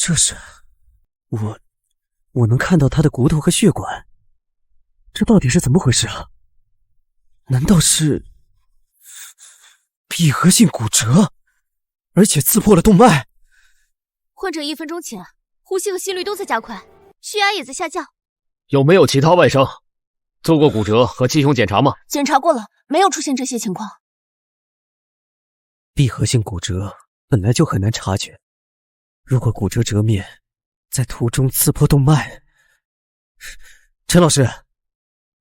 这是我能看到他的骨头和血管，这到底是怎么回事啊？难道是闭合性骨折，而且刺破了动脉？患者1分钟前呼吸和心率都在加快，血压也在下降。有没有其他外伤？做过骨折和气胸检查吗？检查过了，没有出现这些情况。闭合性骨折本来就很难察觉，如果骨折折面在途中刺破动脉，陈老师，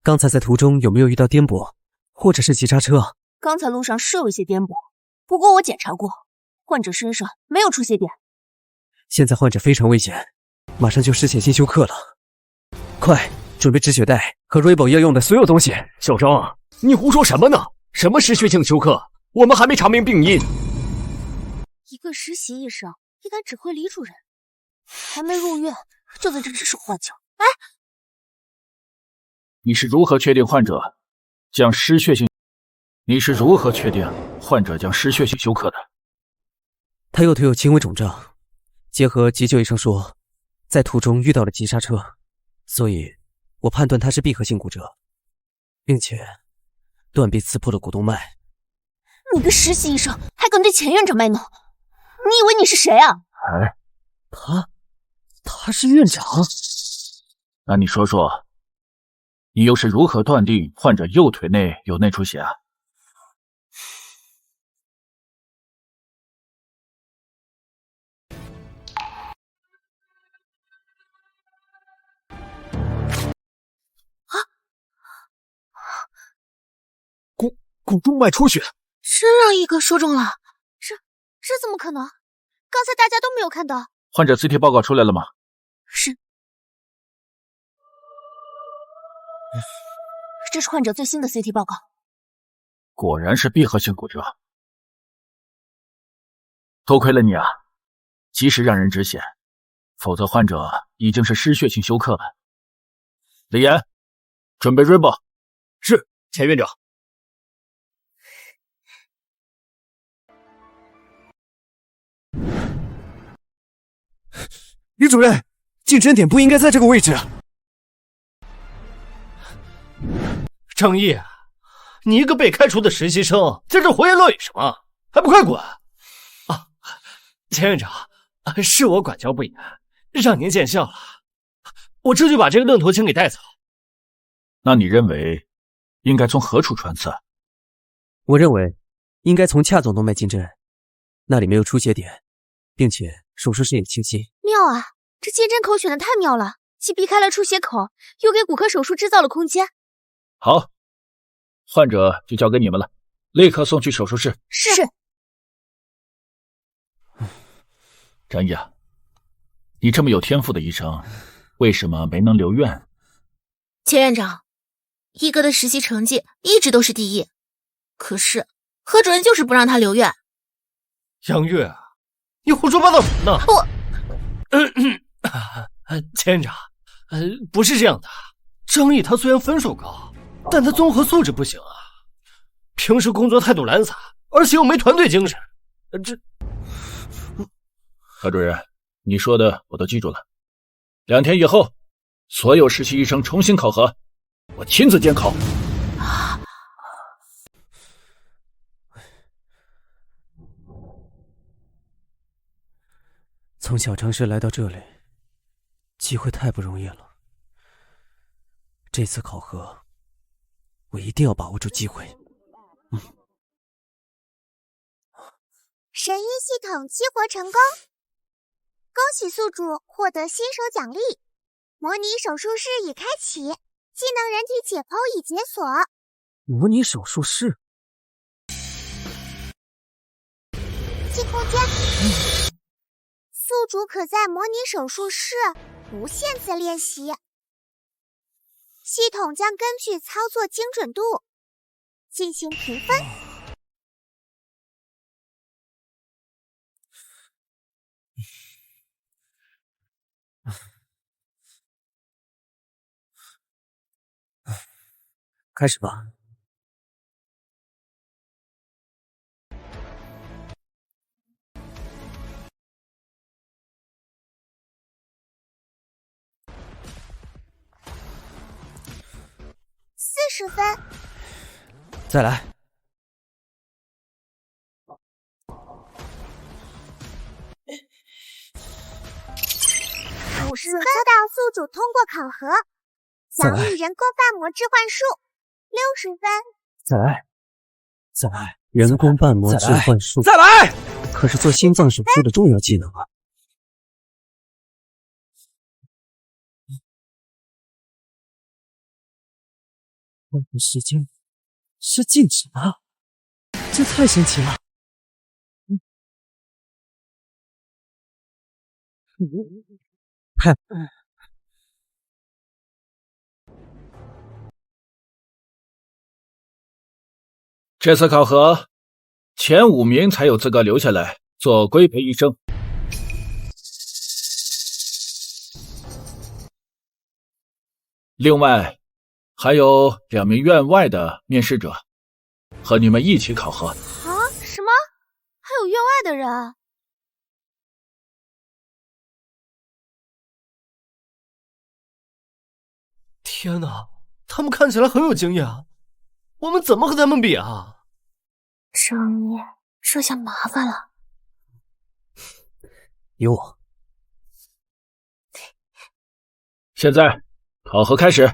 刚才在途中有没有遇到颠簸，或者是急刹车？刚才路上是有一些颠簸，不过我检查过，患者身上没有出血点。现在患者非常危险，马上就失血性休克了，快准备止血带和 Rebo 要用的所有东西。小张，你胡说什么呢？什么失血性休克？我们还没查明病因。一个实习医生也敢指挥李主任，还没入院就在这指手画脚。哎，你是如何确定患者将失血性休克的？他右腿有轻微肿胀，结合急救医生说，在途中遇到了急刹车，所以我判断他是闭合性骨折，并且断臂刺破了股动脉。你个实习医生还敢对钱院长卖弄？你以为你是谁啊？哎，他是院长。那你说说，你又是如何断定患者右腿内有内出血啊？股动脉出血，真让一哥说中了。这怎么可能？刚才大家都没有看到。患者 CT 报告出来了吗？是。这是患者最新的 CT 报告。果然是闭合性骨折。多亏了你啊，及时让人止血，否则患者已经是失血性休克了。李岩，准备 Rebo。是，钱院长。李主任，进针点不应该在这个位置。张毅，你一个被开除的实习生，在这胡言乱语什么？还不快滚！啊，钱院长，是我管教不严，让您见笑了。我这就把这个愣头青给带走。那你认为应该从何处穿刺？我认为应该从髂总动脉进针，那里没有出血点，并且手术室也清晰。妙啊，这进针口选的太妙了，既避开了出血口，又给骨科手术制造了空间。好，患者就交给你们了，立刻送去手术室。是。张毅啊，你这么有天赋的医生，为什么没能留院？钱院长，一哥的实习成绩一直都是第一，可是何主任就是不让他留院。杨月，你胡说八道什么呢？钱院长，不是这样的。张毅他虽然分数高，但他综合素质不行啊，平时工作态度懒散，而且又没团队精神。何主任，你说的我都记住了。2天以后，所有实习医生重新考核，我亲自监考。从小城市来到这里，机会太不容易了。这次考核，我一定要把握住机会。神医系统激活成功，恭喜宿主获得新手奖励。模拟手术室已开启，技能人体解剖已解锁。模拟手术室，进空间。宿主可在模拟手术室无限次练习。系统将根据操作精准度进行评分。开始吧。60分。再来。50分到宿主通过考核。再来洋溢人工瓣膜置换术60分。再来，再来，人工瓣膜置换术，再来！可是做心脏手术的重要技能啊！换的时间是静止的，这太神奇了！太……这次考核，前5名才有资格留下来做规培医生。另外，还有2名院外的面试者，和你们一起考核。啊？什么？还有院外的人？天哪，他们看起来很有经验啊，我们怎么和他们比啊？张烨，这下麻烦了。有我。现在考核开始。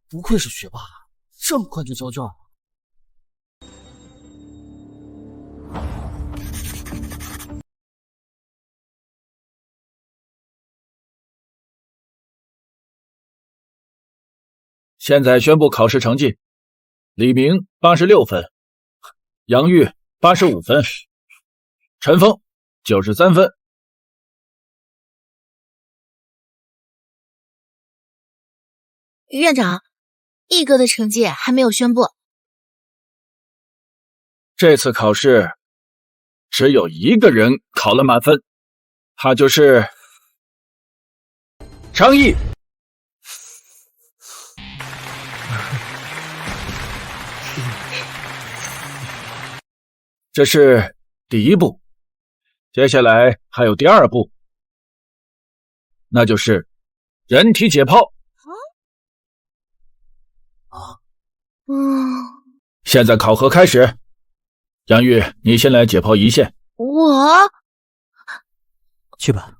不愧是学霸，这么快就交卷了。现在宣布考试成绩：李明86分，杨玉85分，陈峰93分。院长，一哥的成绩还没有宣布。这次考试只有1个人考了满分，他就是张毅。这是第1步，接下来还有第2步，那就是人体解剖。现在考核开始，杨玉，你先来解剖胰腺。我去吧。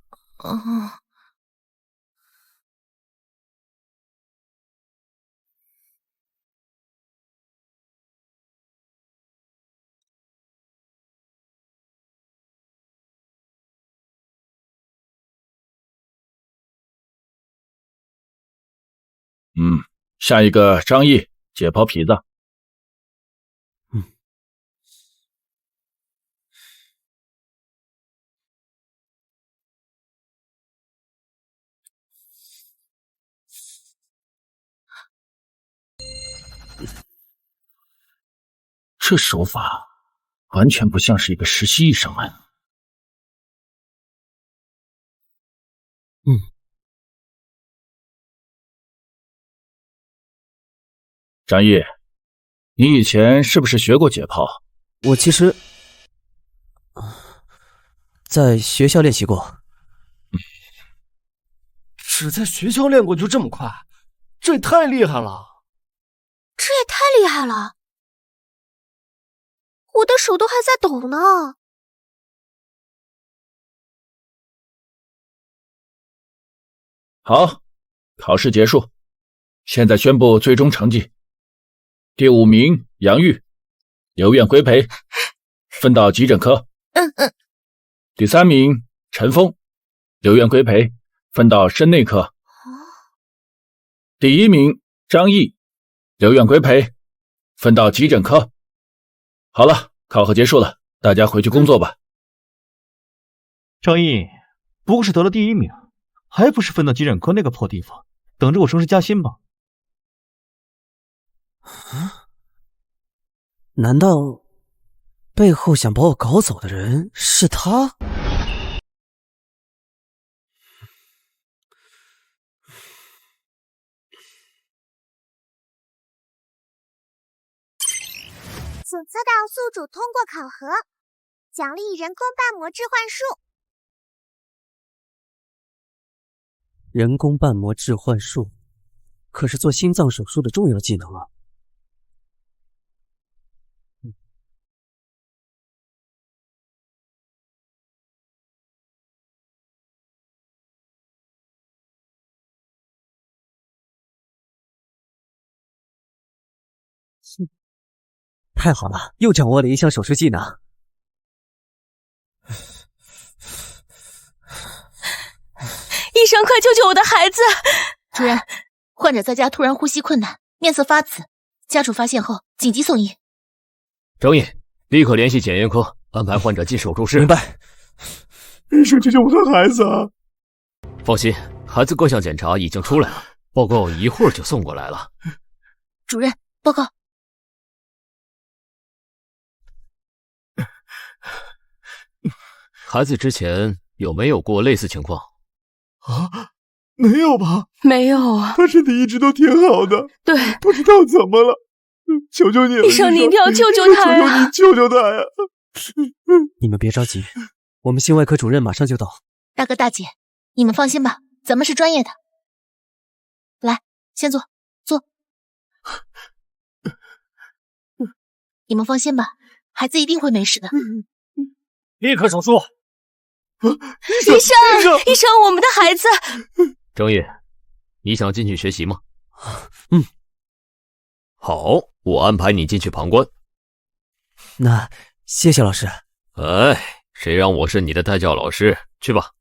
下一个张毅解剖脾脏。这手法完全不像是一个实习医生啊。张毅，你以前是不是学过解剖？我其实在学校练习过。只在学校练过就这么快，这也太厉害了！这也太厉害了，我的手都还在抖呢。好，考试结束，现在宣布最终成绩。第5名杨玉，留院规培，分到急诊科。第3名陈峰，留院规培，分到肾内科。第1名张毅，留院规培，分到急诊科。好了，考核结束了，大家回去工作吧。张毅不过是得了第1名，还不是分到急诊科那个破地方，等着我升职加薪吧。难道背后想把我搞走的人是他？检测到宿主通过考核，奖励人工瓣膜置换术。人工瓣膜置换术，可是做心脏手术的重要技能啊。太好了，又掌握了一项手术技能。医生，快救救我的孩子！主任，患者在家突然呼吸困难，面色发紫，家属发现后紧急送医。张毅，立刻联系检验科，安排患者进手术室。明白。医生，救救我的孩子啊！放心，孩子各项检查已经出来了，报告一会儿就送过来了。主任，报告。孩子之前有没有过类似情况？啊，没有吧？没有啊，他身体一直都挺好的。对，不知道怎么了。求求你了，医生，你一定要救救他呀！求求你，救救他呀！你们别着急，我们心外科主任马上就到。大哥大姐，你们放心吧，咱们是专业的。来，先坐，坐。你们放心吧，孩子一定会没事的。立刻手术！医生，我们的孩子。张毅，你想进去学习吗？嗯。好，我安排你进去旁观。那谢谢老师。哎，谁让我是你的代教老师？去吧。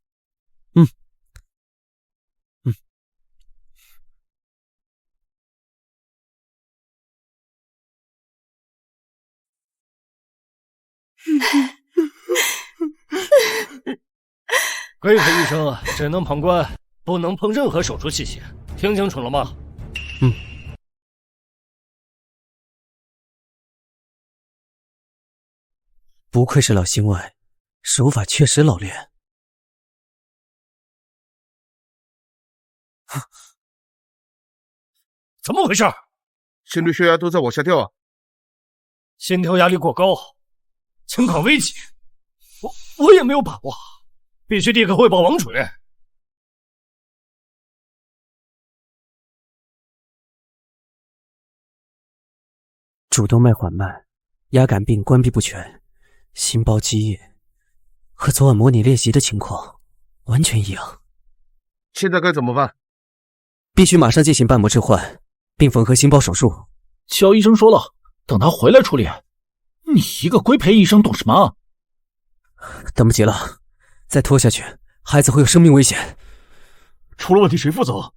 规培医生啊，只能旁观，不能碰任何手术器械，听清楚了吗？不愧是老心外，手法确实老练。怎么回事？心率血压都在往下掉啊！心跳压力过高，情况危急。我也没有把握，必须立刻汇报王主任。主动脉缓慢，压感并关闭不全，心包积液，和昨晚模拟练习的情况完全一样。现在该怎么办？必须马上进行瓣膜置换，并缝合心包手术。肖医生说了，等他回来处理。你一个规培医生懂什么？等不及了，再拖下去，孩子会有生命危险。出了问题谁负责？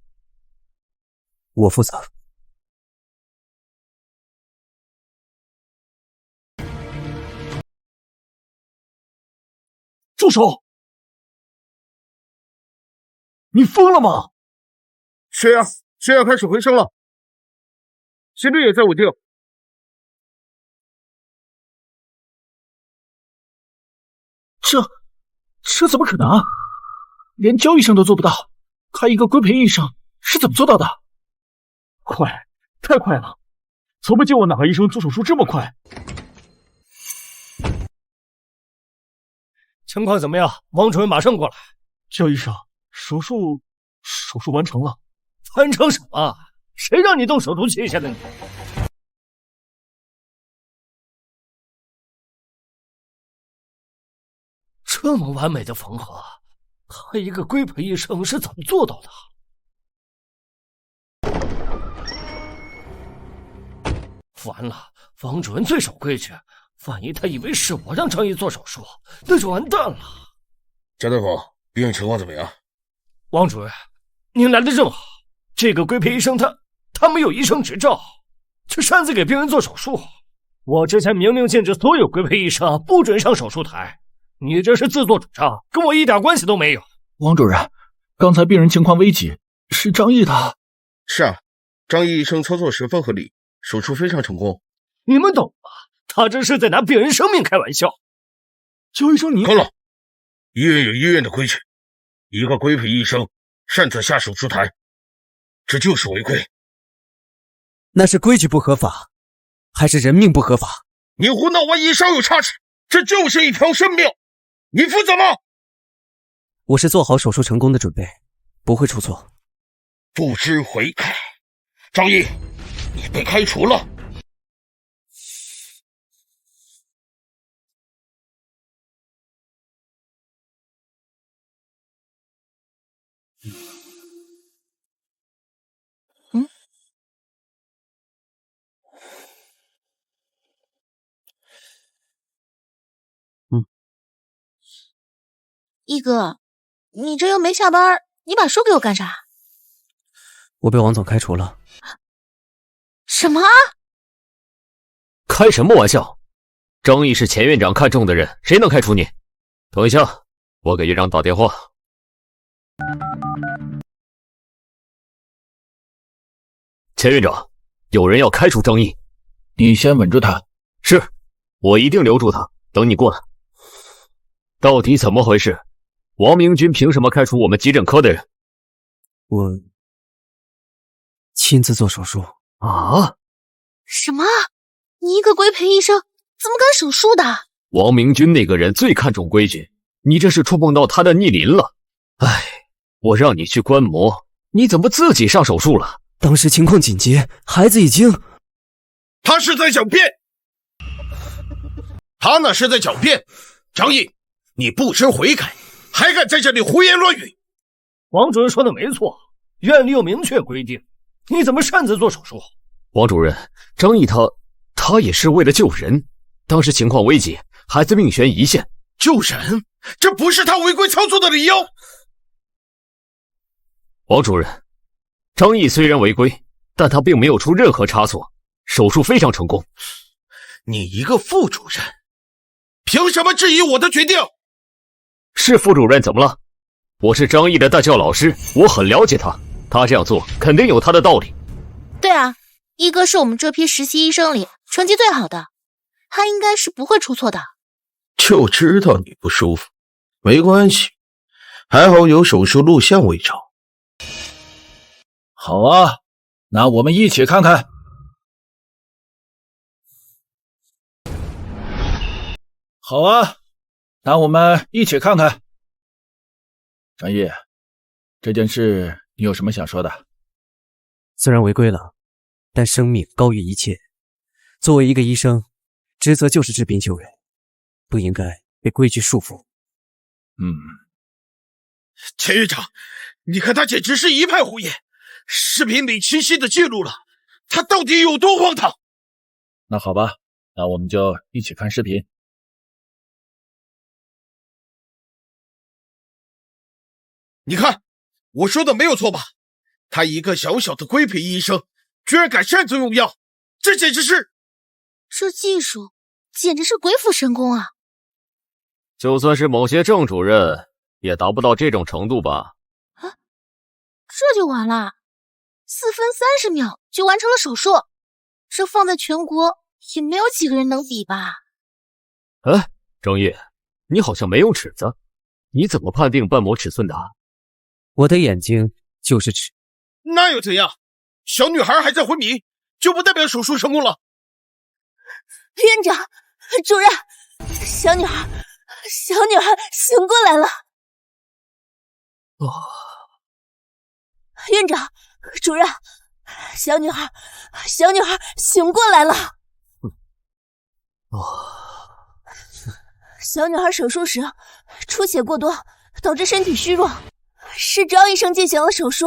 我负责。住手！你疯了吗？血压开始回升了，心率也在稳定。这怎么可能？连焦医生都做不到，他一个规培医生是怎么做到的？快，太快了！从没见过哪个医生做手术这么快。情况怎么样？王主任马上过来。焦医生，手术完成了。完成什么？谁让你动手术器械的你？这么完美的缝合，他一个规培医生是怎么做到的？完了，王主任最守规矩，万一他以为是我让张毅做手术，那就完蛋了。贾大夫，病人情况怎么样？王主任，您来的正好。这个规培医生他没有医生执照，却擅自给病人做手术。我之前明令禁止所有规培医生不准上手术台。你这是自作主张，跟我一点关系都没有。王主任，刚才病人情况危急，是张毅的。是啊，张毅医生操作十分合理，手术非常成功。你们懂吗？他这是在拿病人生命开玩笑。焦医生，你够了！医院有医院的规矩，一个规培医生擅自下手术台，这就是违规。那是规矩不合法，还是人命不合法？你胡闹完一稍有差池，这就是一条生命，你负责吗？我是做好手术成功的准备，不会出错。不知悔改，张毅，你被开除了。一哥，你这又没下班，你把书给我干啥？我被王总开除了。什么？开什么玩笑？张毅是钱院长看中的人，谁能开除你？等一下，我给院长打电话。钱院长，有人要开除张毅，你先稳住他。是，我一定留住他，等你过来。到底怎么回事？王明军凭什么开除我们急诊科的人？我亲自做手术。啊？什么？你一个规培医生怎么敢手术的？王明军那个人最看重规矩，你这是触碰到他的逆鳞了。唉，我让你去观摩，你怎么自己上手术了？当时情况紧急，孩子已经……他是在狡辩，他那是在狡辩。张毅，你不知悔改，还敢在这里胡言乱语！王主任说的没错，院里有明确规定，你怎么擅自做手术？王主任，张毅他也是为了救人，当时情况危急，孩子命悬一线。救人？这不是他违规操作的理由。王主任，张毅虽然违规，但他并没有出任何差错，手术非常成功。你一个副主任，凭什么质疑我的决定？是副主任怎么了？我是张毅的带教老师，我很了解他，他这样做肯定有他的道理。对啊，一哥是我们这批实习医生里成绩最好的，他应该是不会出错的。就知道你不舒服，没关系，还好有手术录像为证。好啊，那我们一起看看。好啊，那我们一起看看。张毅，这件事你有什么想说的？虽然违规了，但生命高于一切。作为一个医生，职责就是治病救人，不应该被规矩束缚。钱院长，你看他简直是一派胡言，视频里清晰的记录了他到底有多荒唐。那好吧，那我们就一起看视频。你看，我说的没有错吧？他一个小小的规培医生，居然敢擅自用药，这简直是……这技术简直是鬼斧神工啊！就算是某些郑主任，也达不到这种程度吧？啊，这就完了？4分30秒就完成了手术，这放在全国也没有几个人能比吧？哎，张毅，你好像没有尺子，你怎么判定瓣膜尺寸的？我的眼睛就是尺。那又怎样？小女孩还在昏迷，就不代表手术成功了。院长，主任，小女孩醒过来了。院长，主任，小女孩醒过来了。小女孩手术时出血过多，导致身体虚弱，是张医生进行了手术，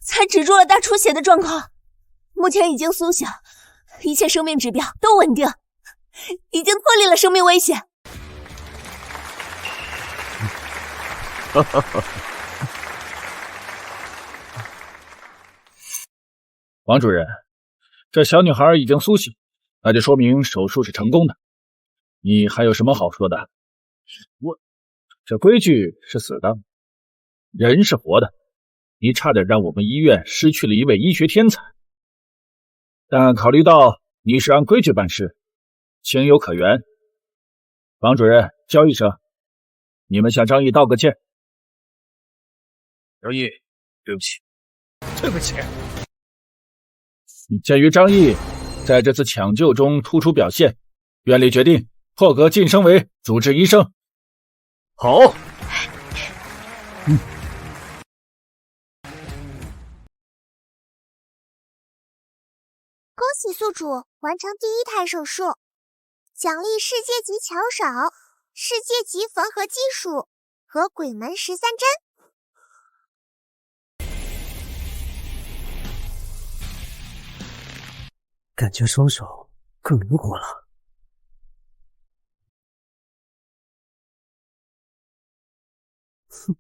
才止住了大出血的状况。目前已经苏醒，一切生命指标都稳定，已经脱离了生命危险。王主任，这小女孩已经苏醒，那就说明手术是成功的。你还有什么好说的？这规矩是死的，人是活的，你差点让我们医院失去了一位医学天才。但考虑到你是按规矩办事，情有可原。王主任，交医生，你们向张毅道个歉。张毅，对不起。对不起。鉴于张毅在这次抢救中突出表现，院里决定破格晋升为主治医生。好。恭喜宿主完成第1台手术，奖励世界级巧手、世界级缝合技术和鬼门13针。感觉双手更灵活了。哼，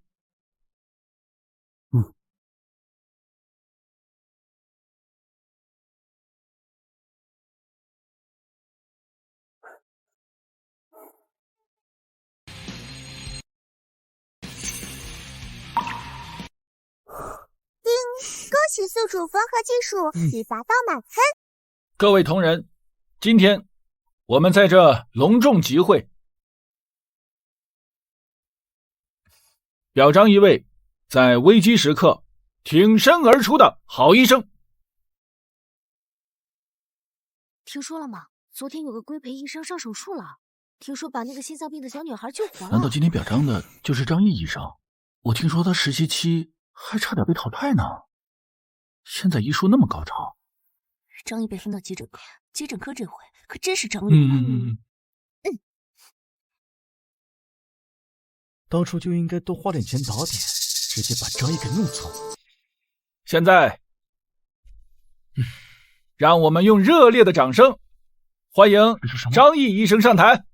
恭喜宿主缝合技术已达到满分。各位同仁，今天我们在这隆重集会，表彰一位在危机时刻挺身而出的好医生。听说了吗？昨天有个规培医生上手术了，听说把那个心脏病的小女孩救活了。难道今天表彰的就是张毅医生？我听说他实习期还差点被淘汰呢。现在医术那么高超，张毅被分到急诊科，急诊科这回可真是张宇。当初就应该多花点钱打点，直接把张毅给弄走。现在，让我们用热烈的掌声欢迎张毅医生上台。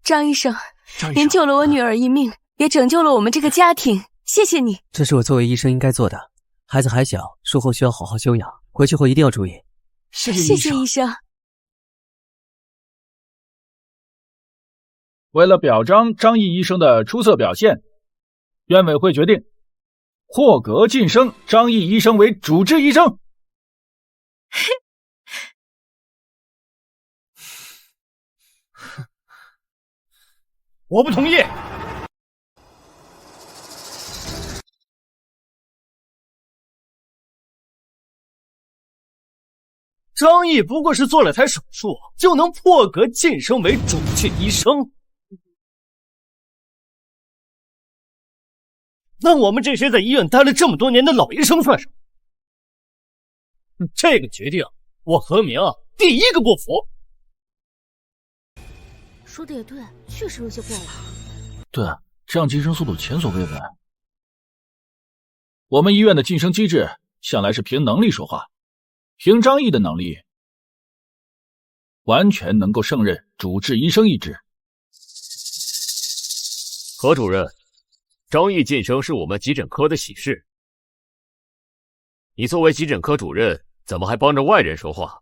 张医生，您救了我女儿一命，也拯救了我们这个家庭，谢谢你。这是我作为医生应该做的。孩子还小，术后需要好好休养，回去后一定要注意。谢谢医生。为了表彰张毅医生的出色表现，院委会决定破格晋升张毅医生为主治医生。我不同意。张毅不过是做了台手术，就能破格晋升为主治医生？那我们这些在医院待了这么多年的老医生算什么？这个决定，我何明第一个不服。说的也对，确实有些过了。对，这样晋升速度前所未闻。我们医院的晋升机制向来是凭能力说话，凭张毅的能力，完全能够胜任主治医生一职。何主任，张毅晋升是我们急诊科的喜事。你作为急诊科主任，怎么还帮着外人说话？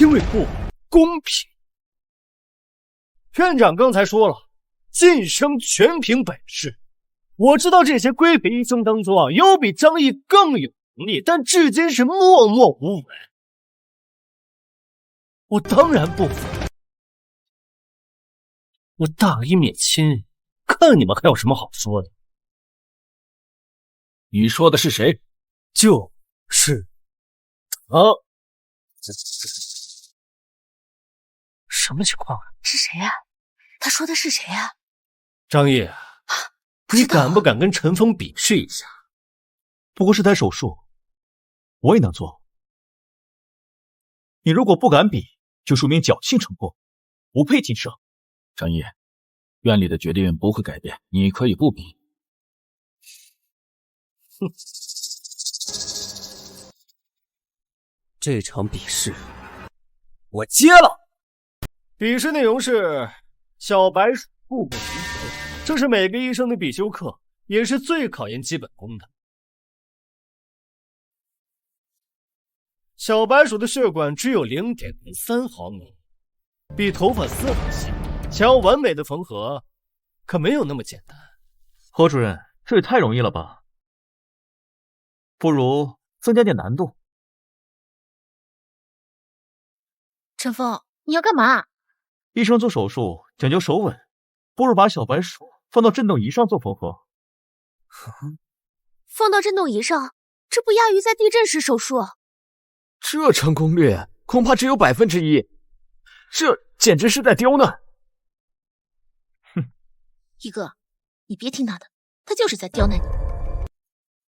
因为不公平。院长刚才说了，晋升全凭本事。我知道这些规培医生当中有比张毅更有能力，但至今是默默无闻。我当然不服。我大义灭亲，看你们还有什么好说的？你说的是谁？就是他。什么情况啊？是谁啊？他说的是谁啊？张毅，你敢不敢跟陈峰比试一下？不过是台手术，我也能做。你如果不敢比，就说明侥幸成功，不配晋升。张毅，院里的决定不会改变，你可以不比。哼，这场比试我接了。比试内容是小白鼠步步齐全，这是每个医生的必修课，也是最考验基本功的。小白鼠的血管只有 0.03 毫米，比头发丝还细，想要完美的缝合，可没有那么简单。何主任，这也太容易了吧？不如增加点难度。陈峰，你要干嘛？医生做手术讲究手稳，不如把小白鼠放到震动仪上做缝合。放到震动仪上，这不亚于在地震时手术？这成功率恐怕只有1%，这简直是在刁难。哼，一哥，你别听他的，他就是在刁难你。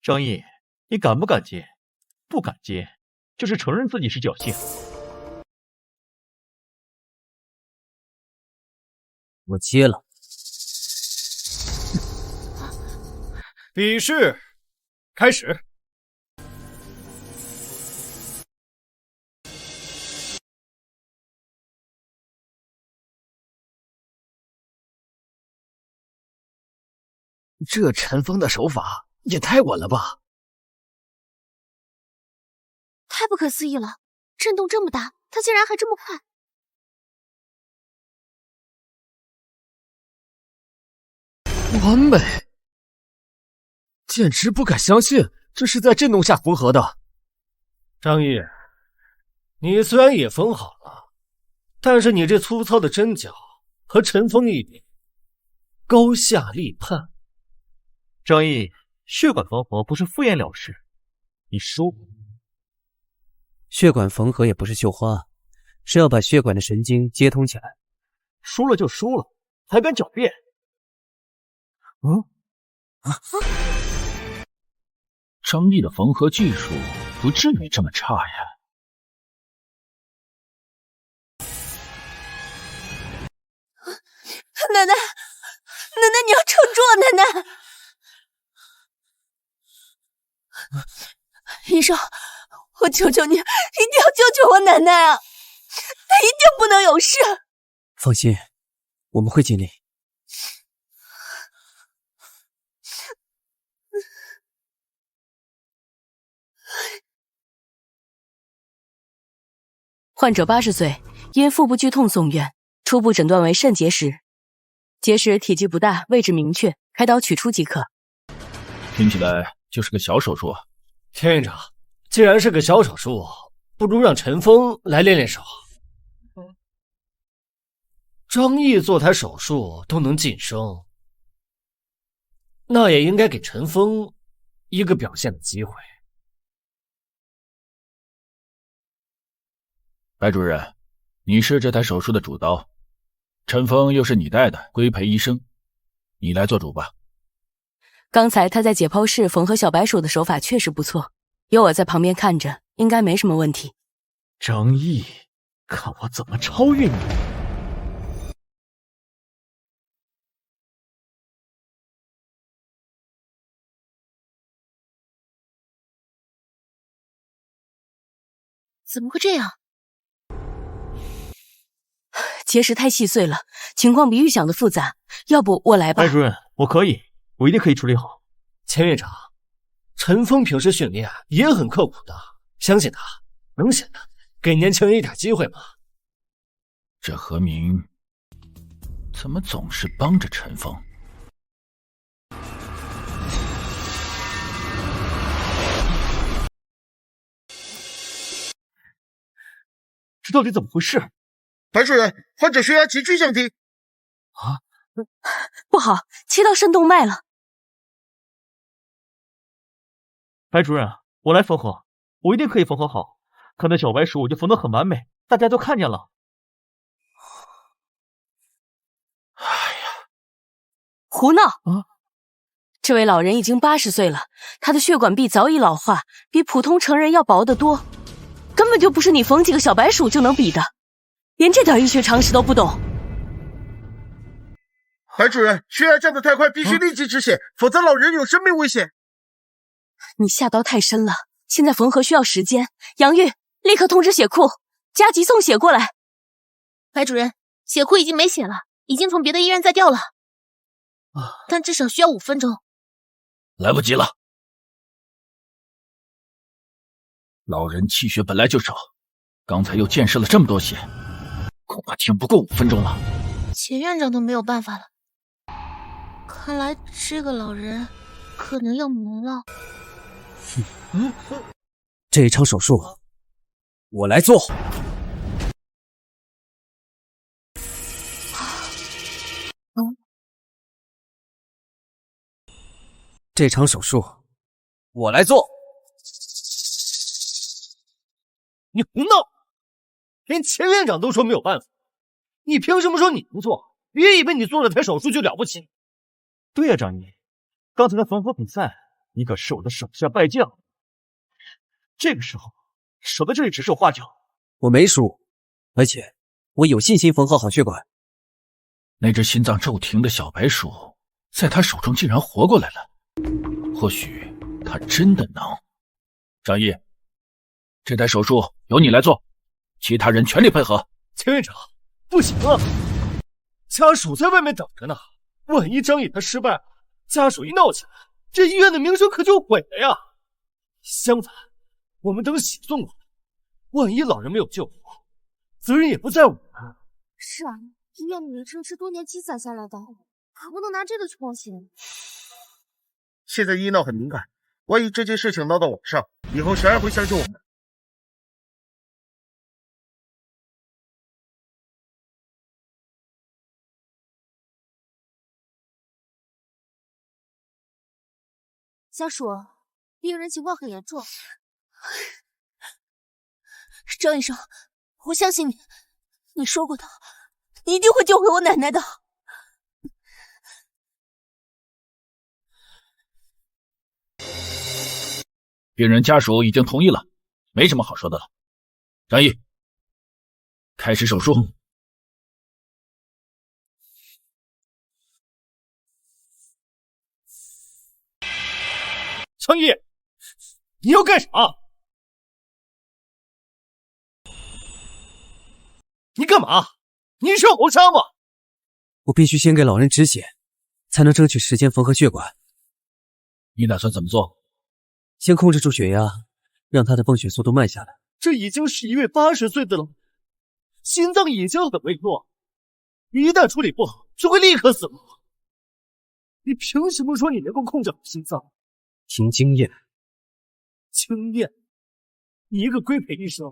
张毅，你敢不敢接？不敢接，就是承认自己是侥幸。我接了。比试开始。这陈峰的手法也太稳了吧！太不可思议了，震动这么大，他竟然还这么快。完美，简直不敢相信这是在震动下缝合的。张毅，你虽然也缝好了，但是你这粗糙的针脚和陈峰一比，高下立判。张毅，血管缝合不是敷衍了事，你输。血管缝合也不是绣花，是要把血管的神经接通起来。输了就输了，还敢狡辩？张毅的缝合技术不至于这么差呀。奶奶，奶奶，你要撑住啊，奶奶！医生，我求求你，一定要救救我奶奶啊！她一定不能有事。放心，我们会尽力。患者80岁，因腹部剧痛送院，初步诊断为肾结石。结石体积不大，位置明确，开刀取出即可。听起来就是个小手术啊。田院长，既然是个小手术，不如让陈峰来练练手。张毅做台手术都能晋升，那也应该给陈峰一个表现的机会。白主任，你是这台手术的主刀，陈峰又是你带的规培医生，你来做主吧。刚才他在解剖室缝合小白鼠的手法确实不错，有我在旁边看着，应该没什么问题。张毅，看我怎么超越你！怎么会这样？结石太细碎了，情况比预想的复杂，要不我来吧。白主任，我可以，我一定可以处理好。钱院长，陈峰平时训练也很刻苦的，相信他能行的，给年轻人一点机会嘛。这何明怎么总是帮着陈峰？这到底怎么回事？白主任，患者血压急剧降低。啊，不好，切到肾动脉了。白主任，我来缝合，我一定可以缝合好。看到小白鼠我就缝得很完美，大家都看见了。哎呀，胡闹！啊！这位老人已经80岁了，他的血管壁早已老化，比普通成人要薄得多，根本就不是你缝几个小白鼠就能比的。连这点医学常识都不懂。白主任，血压降得太快，必须立即止血，否则老人有生命危险。你下刀太深了，现在缝合需要时间。杨玉，立刻通知血库，加急送血过来。白主任，血库已经没血了，已经从别的医院再调了，但至少需要5分钟。来不及了，老人气血本来就少，刚才又溅射了这么多血，恐怕挺不过5分钟了。钱院长都没有办法了，看来这个老人可能要没了。这一场手术我来做。这场手术我来做。你胡闹！连钱院长都说没有办法，你凭什么说你能做？别以为你做了台手术就了不起。对呀，张毅，刚才的缝合比赛，你可是我的手下败将。这个时候守在这里指手画脚，我没输，而且我有信心缝合好血管。那只心脏骤停的小白鼠，在他手中竟然活过来了。或许他真的能。张毅，这台手术由你来做，其他人全力配合。钱院长，不行啊，家属在外面等着呢。万一张毅他失败了，家属一闹起来，这医院的名声可就毁了呀。相反，我们等血送过来，万一老人没有救活，责任也不在我们。是啊，医院的名声是多年积攒下来的，可不能拿这个去冒险。现在医闹很敏感，万一这件事情闹到网上，以后谁还会相信我们？家属，病人情况很严重。张医生，我相信你，你说过的，你一定会救回我奶奶的。病人家属已经同意了，没什么好说的了。张毅，开始手术。张毅，你要干啥？你干嘛？你是要谋杀吗？我必须先给老人止血，才能争取时间缝合血管。你打算怎么做？先控制住血压，让他的泵血速度慢下来。这已经是一位80岁的老人，心脏已经很微弱，一旦处理不好，就会立刻死亡。你凭什么说你能够控制好心脏？凭经验。经验？你一个规培医生，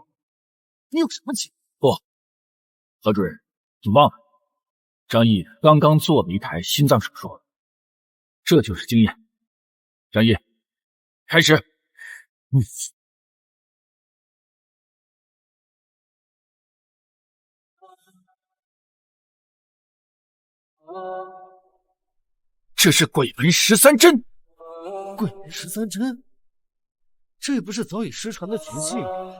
你有什么经验？不，何主任，你忘了，张毅刚刚做了一台心脏手术，这就是经验。张毅，开始。这是鬼门13针。鬼门13针，这不是早已失传的绝技吗？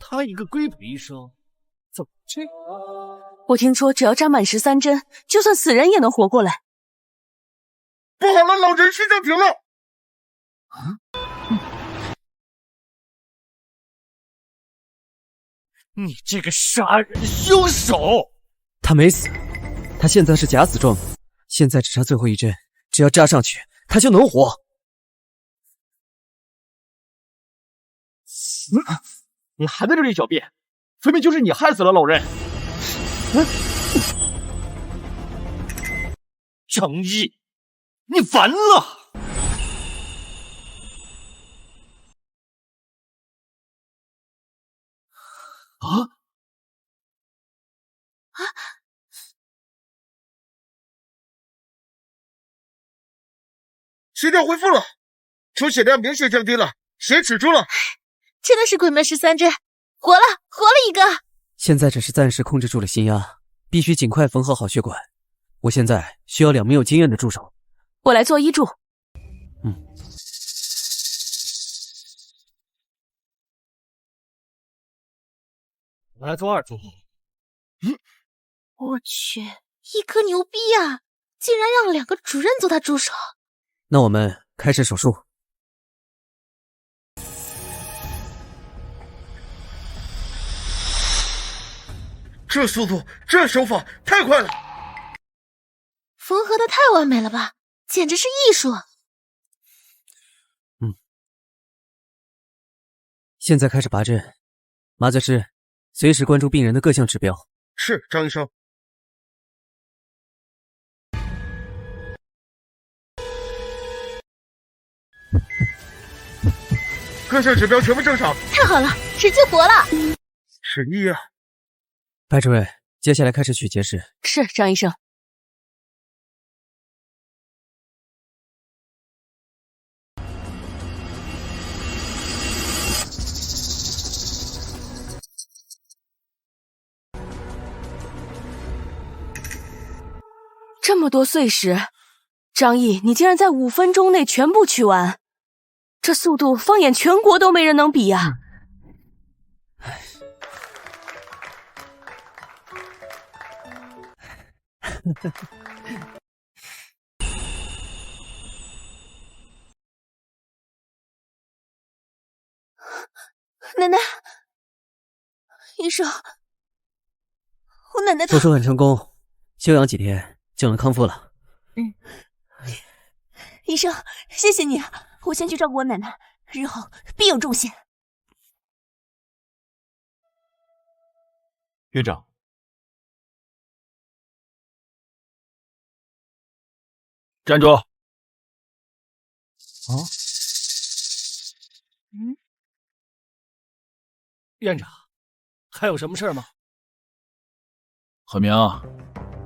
他一个规培医生，怎么这？我听说只要扎满13针，就算死人也能活过来。不好了，老人心脏停了！你这个杀人凶手！他没死，他现在是假死状态，现在只差最后一针，只要扎上去，他就能活。你还在这里狡辩，分明就是你害死了老人。张毅，你完了！血量恢复了，出血量明显降低了，血止住了。真的是鬼门13针，活了一个。现在只是暂时控制住了心压，必须尽快缝合好血管。我现在需要2名有经验的助手，我来做医助。我来做2助。我去，一颗牛逼啊！竟然让2个主任做他助手。那我们开始手术。这速度，这手法太快了！缝合的太完美了吧，简直是艺术！现在开始拔针，麻醉师随时关注病人的各项指标。是，张医生。各项指标全部正常。太好了，使劲活了！是医啊！白主任，接下来开始取结石。是，张医生。这么多碎石，张毅，你竟然在5分钟内全部取完，这速度放眼全国都没人能比呀！奶奶，医生，我奶奶手术很成功，休养几天就能康复了。医生，谢谢你，我先去照顾我奶奶，日后必有重谢。院长，站住！院长，还有什么事吗？何明，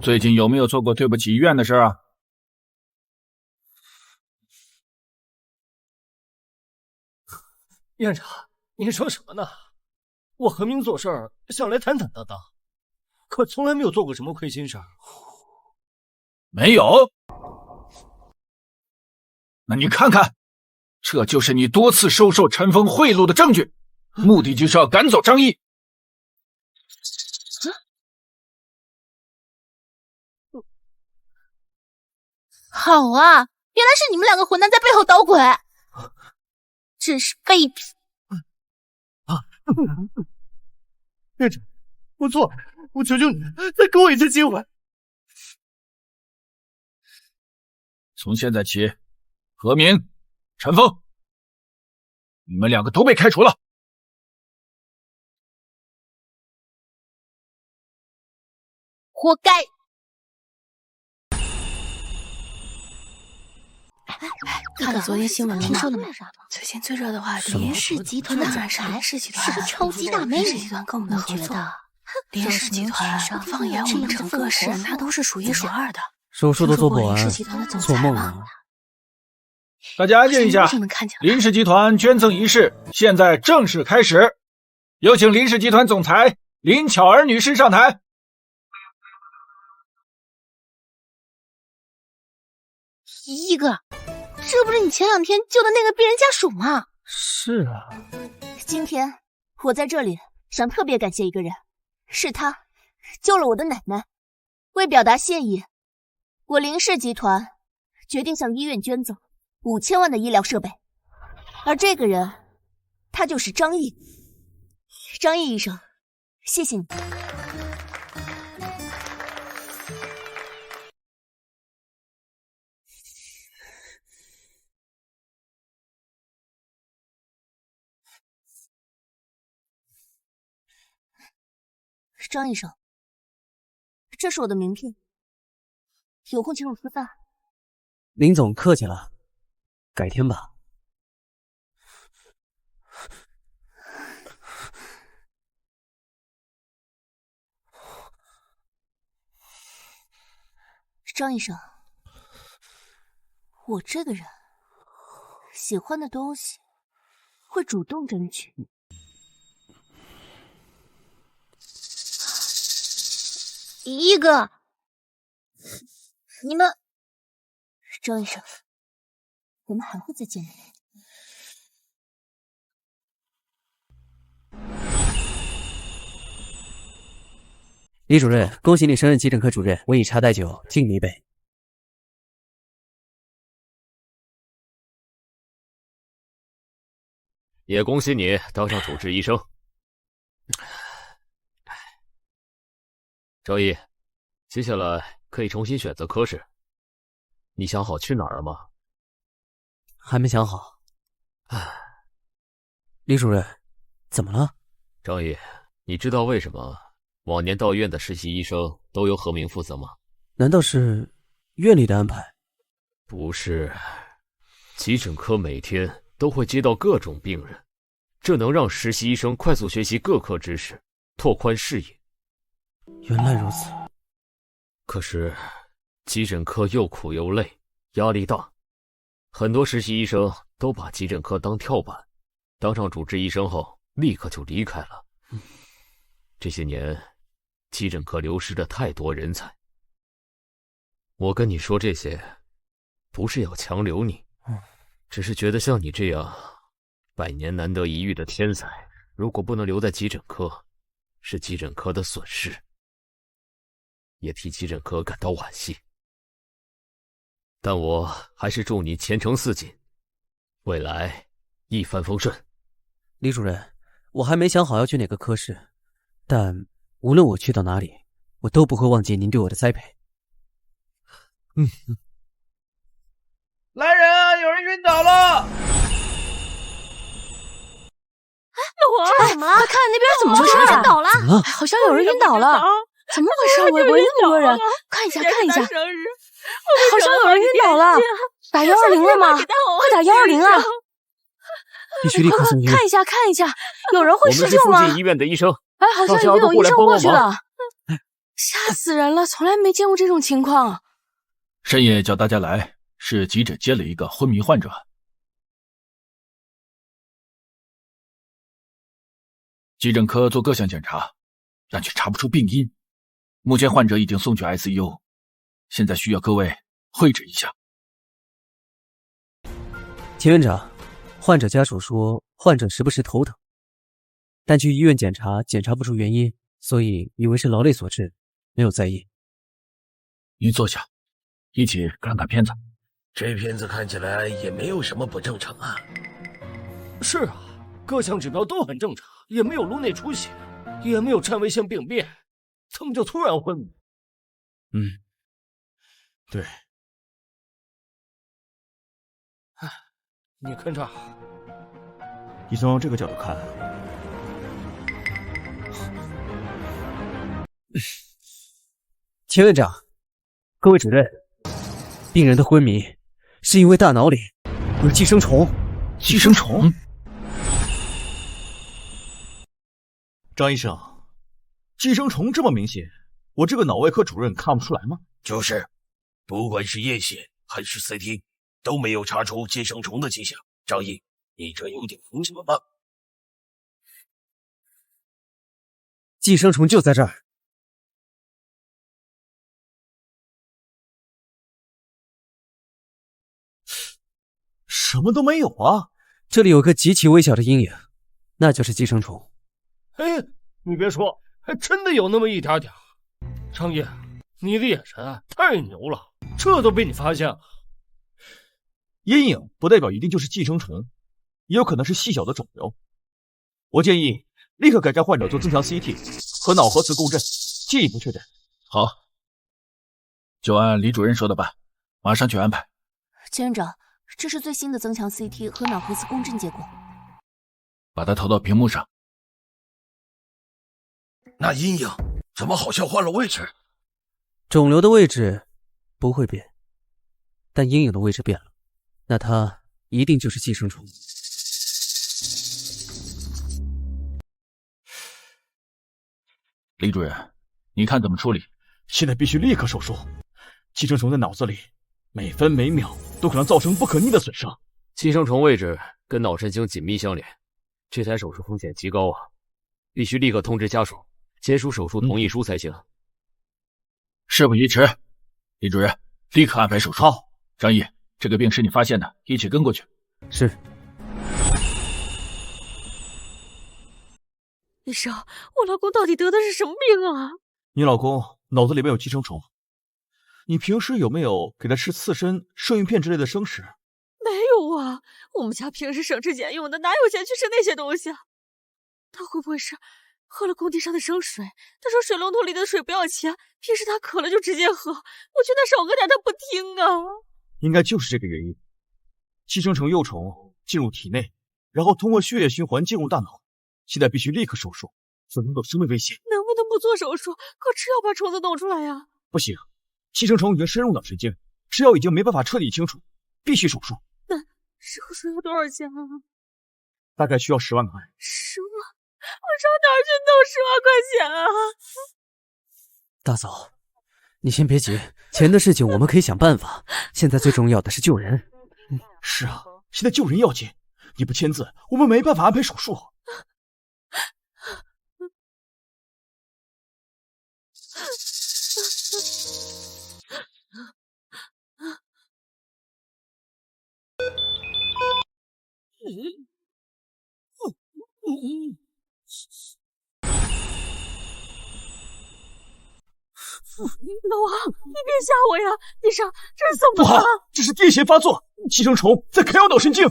最近有没有做过对不起医院的事啊？院长，您说什么呢？我何明做事儿向来坦坦荡荡，可从来没有做过什么亏心事儿。没有？那你看看，这就是你多次收受陈峰贿赂的证据，目的就是要赶走张毅。好啊，原来是你们2个混蛋在背后捣鬼，真是卑鄙！院长，我错了，我求求你，再给我一次机会。从现在起，何明、陈峰，你们2个都被开除了。活该！看了昨天新闻了吗？听说了没？最近最热的话题，林氏集团的总裁林氏集团是个超级大美女。林氏集团跟我们的合作，林氏集团放眼我们整个市，那都是数1数2的。手术都做不完，做梦啊！大家安静一下，林氏集团捐赠仪式现在正式开始，有请林氏集团总裁林巧儿女士上台。一哥，这不是你前2天救的那个病人家属吗？是啊。今天我在这里想特别感谢一个人，是他救了我的奶奶。为表达谢意，我林氏集团决定向医院捐赠5000万的医疗设备，而这个人，他就是张毅。张毅医生，谢谢你。张医生，这是我的名片，有空请我吃饭。林总客气了，改天吧。张医生，我这个人喜欢的东西会主动争取。一哥，你们，张医生，我们还会再见面。李主任，恭喜你升任急诊科主任，我以茶代酒，敬你一杯。也恭喜你当上主治医生。张毅，接下来可以重新选择科室。你想好去哪儿了吗？还没想好。李主任，怎么了？张毅，你知道为什么往年到院的实习医生都由何明负责吗？难道是院里的安排？不是，急诊科每天都会接到各种病人，这能让实习医生快速学习各科知识，拓宽视野。原来如此。可是急诊科又苦又累，压力大，很多实习医生都把急诊科当跳板，当上主治医生后立刻就离开了。这些年急诊科流失了太多人才。我跟你说这些，不是要强留你，只是觉得像你这样100年难得一遇的天才，如果不能留在急诊科，是急诊科的损失，也替急诊科感到惋惜。但我还是祝你前程似锦，未来一帆风顺。李主任，我还没想好要去哪个科室，但无论我去到哪里，我都不会忘记您对我的栽培。来人啊！有人晕倒了！这怎么了？快看那边怎么回事？晕倒了！怎么了？好像有人晕倒了，怎么回事？围那么多人，看一下看一下。好像有人晕倒了，打120了吗？快打120啊！必须立刻送医院。看一下看一下，有人会施救吗？我们是附近医院的医生，哎，好像已经有医生过去了。哎，吓死人了！从来没见过这种情况。深夜叫大家来，是急诊接了一个昏迷患者。急诊科做各项检查，但却查不出病因。目前患者已经送去 ICU， 现在需要各位会诊一下。秦院长，患者家属说患者时不时头疼，但去医院检查不出原因，所以以为是劳累所致，没有在意。您坐下，一起看看片子。这片子看起来也没有什么不正常啊。是啊，各项指标都很正常，也没有颅内出血，也没有颤位性病变，怎么就突然昏迷？对。你看这儿，你从这个角度看，秦院长，各位主任，病人的昏迷是因为大脑里有寄生虫。寄生虫？张医生，寄生虫这么明显，我这个脑外科主任看不出来吗？就是，不管是验血还是 CT， 都没有查出寄生虫的迹象。张毅，你这有点胡说吧？寄生虫就在这儿。什么都没有啊！这里有个极其微小的阴影，那就是寄生虫。哎，你别说，还真的有那么一点点。张毅，你的眼神太牛了，这都被你发现了。阴影不代表一定就是寄生虫，也有可能是细小的肿瘤。我建议立刻给这患者做增强 CT 和脑核磁共振，进一步确诊。好，就按李主任说的办，马上去安排。秦院长，这是最新的增强 CT 和脑核磁共振结果，把它投到屏幕上。那阴影怎么好像换了位置？肿瘤的位置不会变，但阴影的位置变了，那它一定就是寄生虫。李主任，你看怎么处理？现在必须立刻手术。寄生虫在脑子里，每分每秒都可能造成不可逆的损伤。寄生虫位置跟脑神经紧密相连，这台手术风险极高啊！必须立刻通知家属，签署手术同意书才行。事不宜迟，李主任，立刻安排手术。好，张毅，这个病是你发现的，一起跟过去。是。医生，我老公到底得的是什么病啊？你老公脑子里面有寄生虫，你平时有没有给他吃刺身、生鱼片之类的生食？没有啊，我们家平时省吃俭用的，哪有钱去吃那些东西啊？他会不会是喝了工地上的生水？他说水龙头里的水不要钱，平时他渴了就直接喝，我劝他少喝点，他不听啊。应该就是这个原因，寄生虫幼虫进入体内，然后通过血液循环进入大脑。现在必须立刻手术，否则有生命危险。能不能不做手术，可吃药把虫子弄出来呀？不行，寄生虫已经深入脑神经，吃药已经没办法彻底清除，必须手术。那手术要多少钱啊？大概需要10万块。10万？我上哪儿去弄10万块钱啊？大嫂，你先别急，钱的事情我们可以想办法。现在最重要的是救人。是啊，现在救人要紧。你不签字，我们没办法安排手术。老王，你别吓我呀！医生，这是怎不好么了？，这是癫痫发作，寄生虫在啃咬脑神经，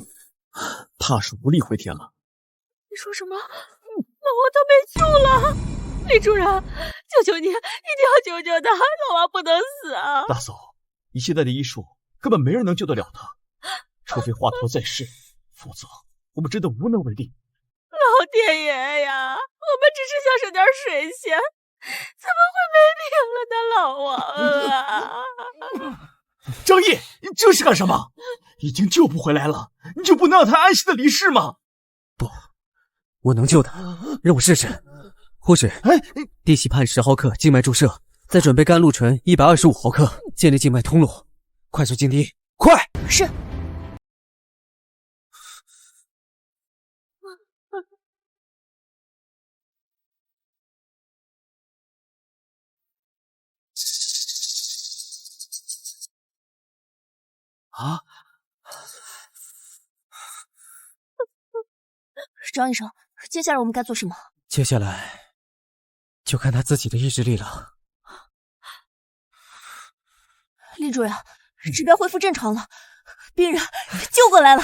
怕是无力回天了。你说什么？老王他没救了！李主任，求求你，一定要救救他，老王不能死啊！大嫂，以现在的医术，根本没人能救得了他，除非华佗在世，否则我们真的无能为力。老天爷呀，我们只是想省点水钱，怎么会没命了呢？老王啊！张毅，你这是干什么？已经救不回来了，你就不能让他安心的离世吗？我能救他，让我试试。护士，地西泮10毫克静脉注射，再准备甘露醇125毫克，建立静脉通路，快速静滴，快！是。啊！张医生，接下来我们该做什么？接下来就看他自己的意志力了。李主任，指标恢复正常了，病人救过来了。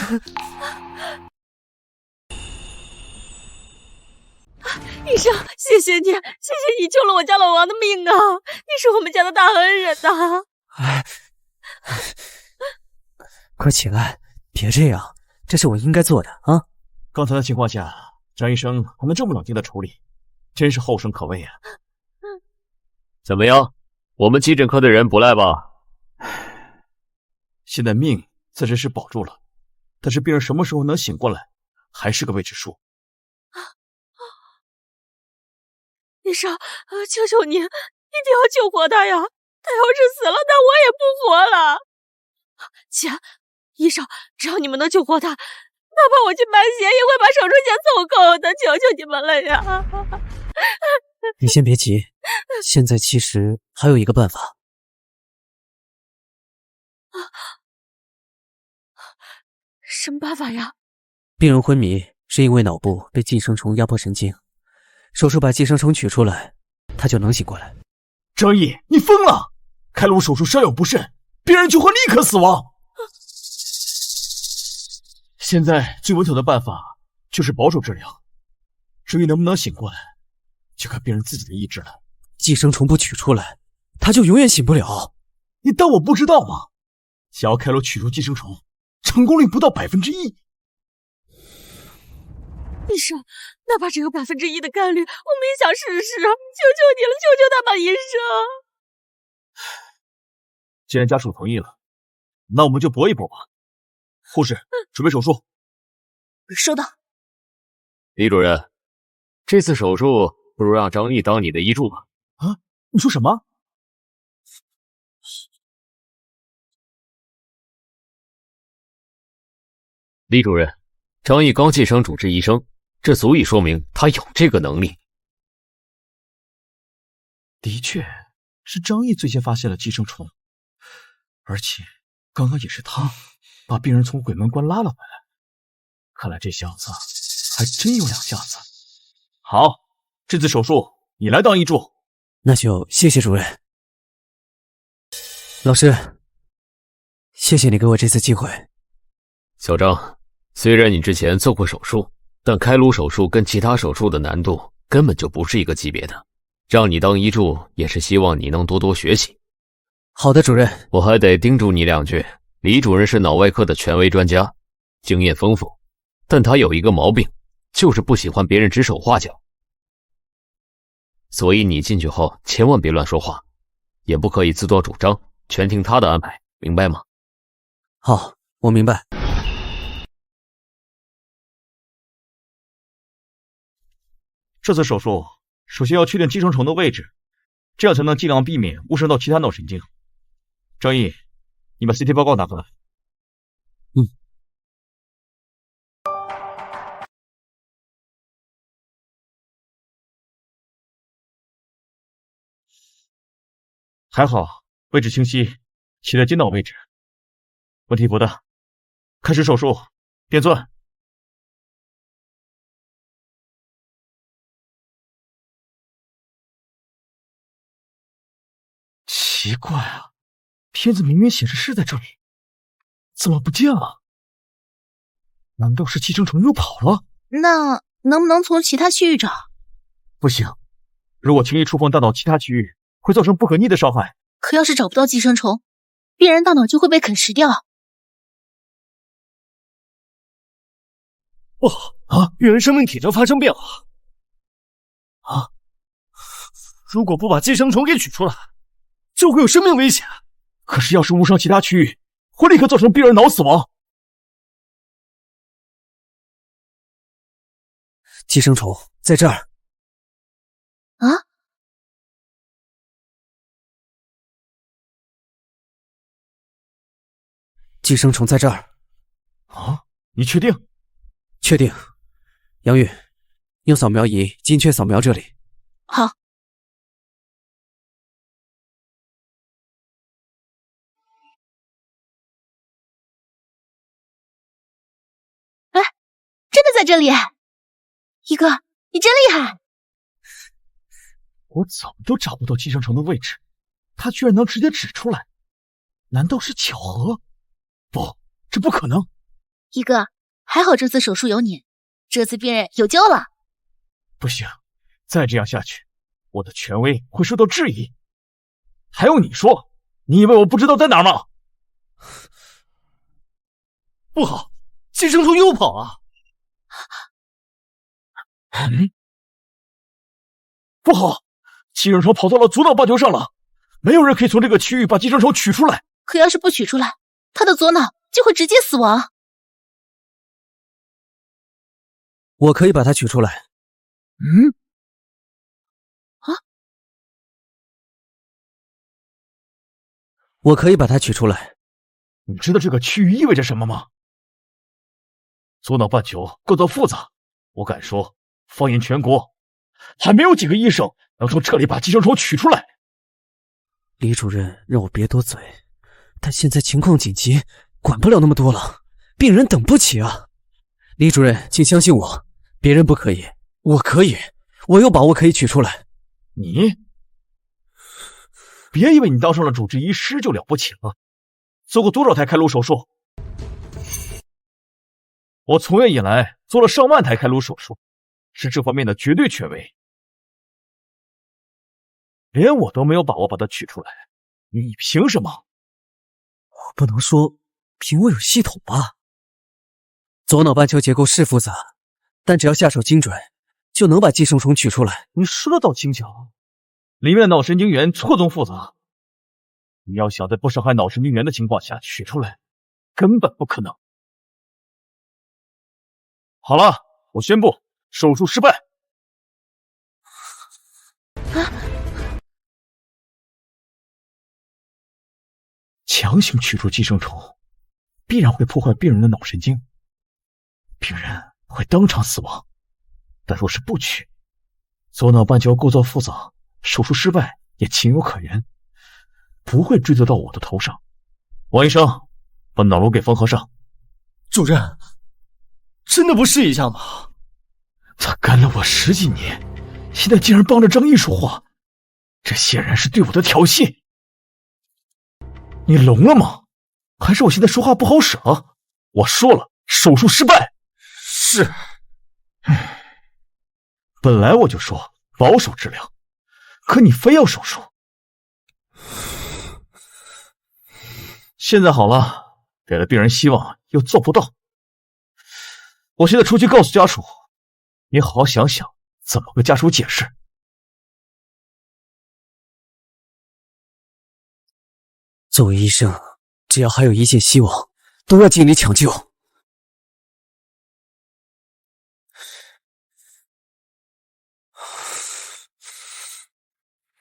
医生，谢谢你，谢谢你救了我家老王的命啊！你是我们家的大恩人呐！快起来，别这样，这是我应该做的啊！刚才的情况下，张医生还能这么冷静的处理，真是后生可畏啊！怎么样，我们急诊科的人不赖吧？现在命暂时是保住了，但是病人什么时候能醒过来，还是个未知数。医生，求求你，一定要救活他呀！他要是死了，那我也不活了。钱，医生，只要你们能救活他，哪怕我去卖血，也会把手术钱凑够的，求求你们了呀！你先别急，现在其实还有一个办法。什么办法呀？病人昏迷是因为脑部被寄生虫压迫神经，手术把寄生虫取出来，他就能醒过来。张毅，你疯了！开颅手术稍有不慎，病人就会立刻死亡。现在最稳妥的办法就是保守治疗，至于能不能醒过来，就看病人自己的意志了。寄生虫不取出来，他就永远醒不了。你当我不知道吗？想要开颅取出寄生虫，成功率不到1%。医生，哪怕只有1%的概率，我们也想试试。求求你了，求求他吧，医生！既然家属同意了，那我们就搏一搏吧。护士，准备手术。收到。李主任，这次手术不如让张毅当你的医助吧？啊？你说什么？李主任，张毅刚晋升主治医生，这足以说明他有这个能力。的确，是张毅最先发现了寄生虫，而且刚刚也是他把病人从鬼门关拉了回来。看来这小子还真有两下子。好，这次手术你来当医助。那就谢谢主任。老师，谢谢你给我这次机会。小张，虽然你之前做过手术，但开颅手术跟其他手术的难度根本就不是一个级别的。让你当医助也是希望你能多多学习。好的，主任。我还得叮嘱你两句，李主任是脑外科的权威专家，经验丰富，但他有一个毛病，就是不喜欢别人指手画脚。所以你进去后千万别乱说话，也不可以自作主张，全听他的安排，明白吗？好，我明白。这次手术首先要确定寄生虫的位置，这样才能尽量避免误伤到其他脑神经。张毅，你把 CT 报告拿过来。还好，位置清晰，起在筋脑位置，问题不大。开始手术，电钻。奇怪啊，片子明明显示是在这里，怎么不见了？难道是寄生虫又跑了？那能不能从其他区域找？不行，如果轻易触碰大脑其他区域，会造成不可逆的伤害。可要是找不到寄生虫，病人大脑就会被啃食掉。不好啊！病人生命体征发生变化啊！如果不把寄生虫给取出来，就会有生命危险。可是要是误伤其他区域，会立刻造成病人脑死亡。寄生虫在这儿。啊？寄生虫在这儿。啊？你确定？确定。杨玉，用扫描仪精确扫描这里。好。哎，真的在这里！一哥，你真厉害！我怎么都找不到寄生虫的位置，他居然能直接指出来，难道是巧合？不，这不可能！一哥，还好这次手术有你，这次病人有救了。不行，再这样下去，我的权威会受到质疑。还用你说？你以为我不知道在哪儿吗？不好，寄生虫又跑了！不好，寄生虫跑到了左脑半球上了，没有人可以从这个区域把寄生虫取出来。可要是不取出来，他的左脑就会直接死亡。我可以把它取出来。我可以把它取出来。你知道这个区域意味着什么吗？左脑半球构造复杂，我敢说，放眼全国，还没有几个医生能从这里把寄生虫取出来。李主任让我别多嘴，但现在情况紧急，管不了那么多了，病人等不起啊！李主任，请相信我，别人不可以，我可以，我有把握可以取出来。你？别以为你当上了主治医师就了不起了，做过多少台开颅手术？我从业以来做了上万台开颅手术，是这方面的绝对权威。连我都没有把握把它取出来，你凭什么？我不能说凭我有系统吧？左脑半球结构是复杂，但只要下手精准，就能把寄生虫取出来。你说的倒轻巧，里面的脑神经元错综复杂，你要想在不伤害脑神经元的情况下取出来，根本不可能。好了，我宣布手术失败。强行取出寄生虫，必然会破坏病人的脑神经，病人会当场死亡。但若是不取，左脑半球构造复杂，手术失败也情有可原，不会追责到我的头上。王医生，把脑颅给缝合上。主任，真的不试一下吗？他干了我10几年，现在竟然帮着张毅说话，这显然是对我的挑衅。你聋了吗？还是我现在说话不好使啊？我说了，手术失败。是。本来我就说保守治疗，可你非要手术。现在好了，给了病人希望又做不到。我现在出去告诉家属，你好好想想怎么跟家属解释。作为医生，只要还有一线希望，都要尽力抢救。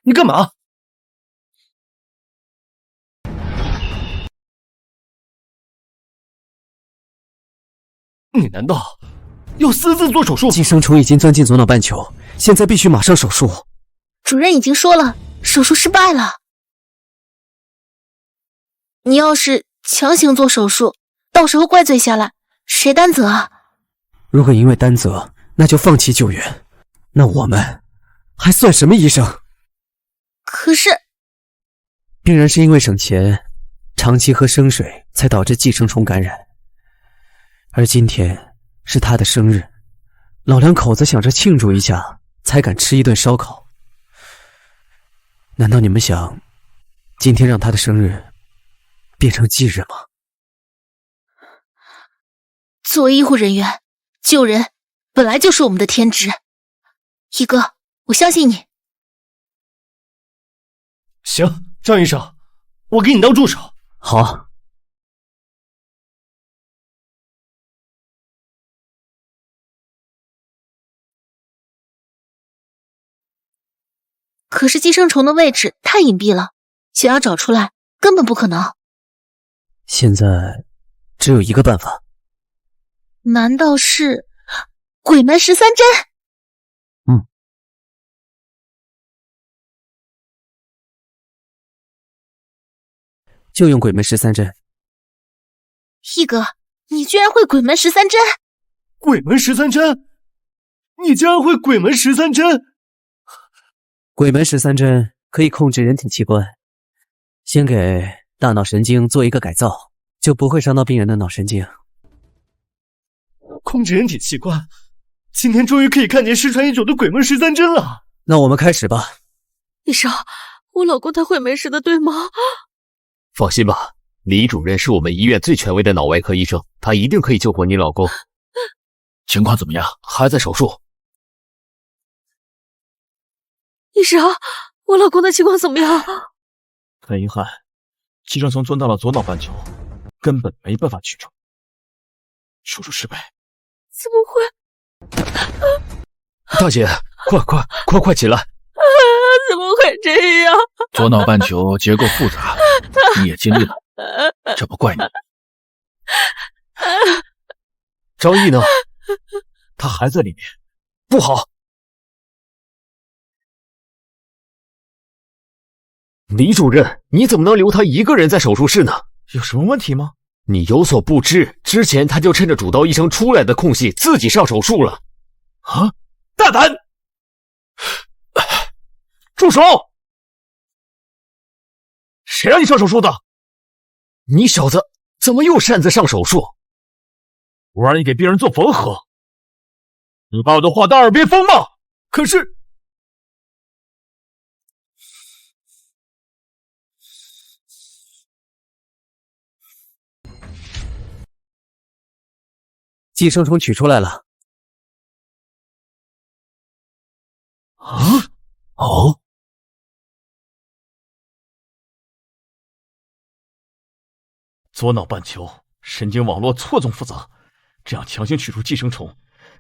你干嘛？你难道要私自做手术？寄生虫已经钻进左脑半球，现在必须马上手术。主任已经说了，手术失败了。你要是强行做手术，到时候怪罪下来，谁担责啊？如果因为担责，那就放弃救援，那我们还算什么医生？可是，病人是因为省钱，长期喝生水才导致寄生虫感染。而今天是他的生日，老两口子想着庆祝一下，才敢吃一顿烧烤。难道你们想今天让他的生日变成忌日吗？作为医护人员，救人本来就是我们的天职。一哥，我相信你。行，张医生，我给你当助手。好。可是寄生虫的位置太隐蔽了，想要找出来根本不可能。现在只有一个办法。难道是鬼门13针？就用鬼门13针。一哥，你居然会鬼门13针？鬼门13针？你竟然会鬼门13针？鬼门13针可以控制人体器官，先给大脑神经做一个改造，就不会伤到病人的脑神经。控制人体器官，今天终于可以看见失传已久的鬼门13针了。那我们开始吧。医生，我老公他会没事的，对吗？放心吧，李主任是我们医院最权威的脑外科医生，他一定可以救活你老公。情况怎么样？还在手术。医生，我老公的情况怎么样？很遗憾，寄生虫钻到了左脑半球，根本没办法取出，手术失败。怎么会？大姐，快起来！怎么会这样？左脑半球结构复杂，你也经历了，这不怪你。张毅呢？他还在里面。不好！李主任，你怎么能留他一个人在手术室呢？有什么问题吗？你有所不知，之前他就趁着主刀医生出来的空隙自己上手术了。啊！大胆！住手！谁让你上手术的？你小子怎么又擅自上手术？我让你给病人做缝合，你把我的话当耳边风吗？可是，寄生虫取出来了。哦，左脑半球神经网络错综复杂，这样强行取出寄生虫，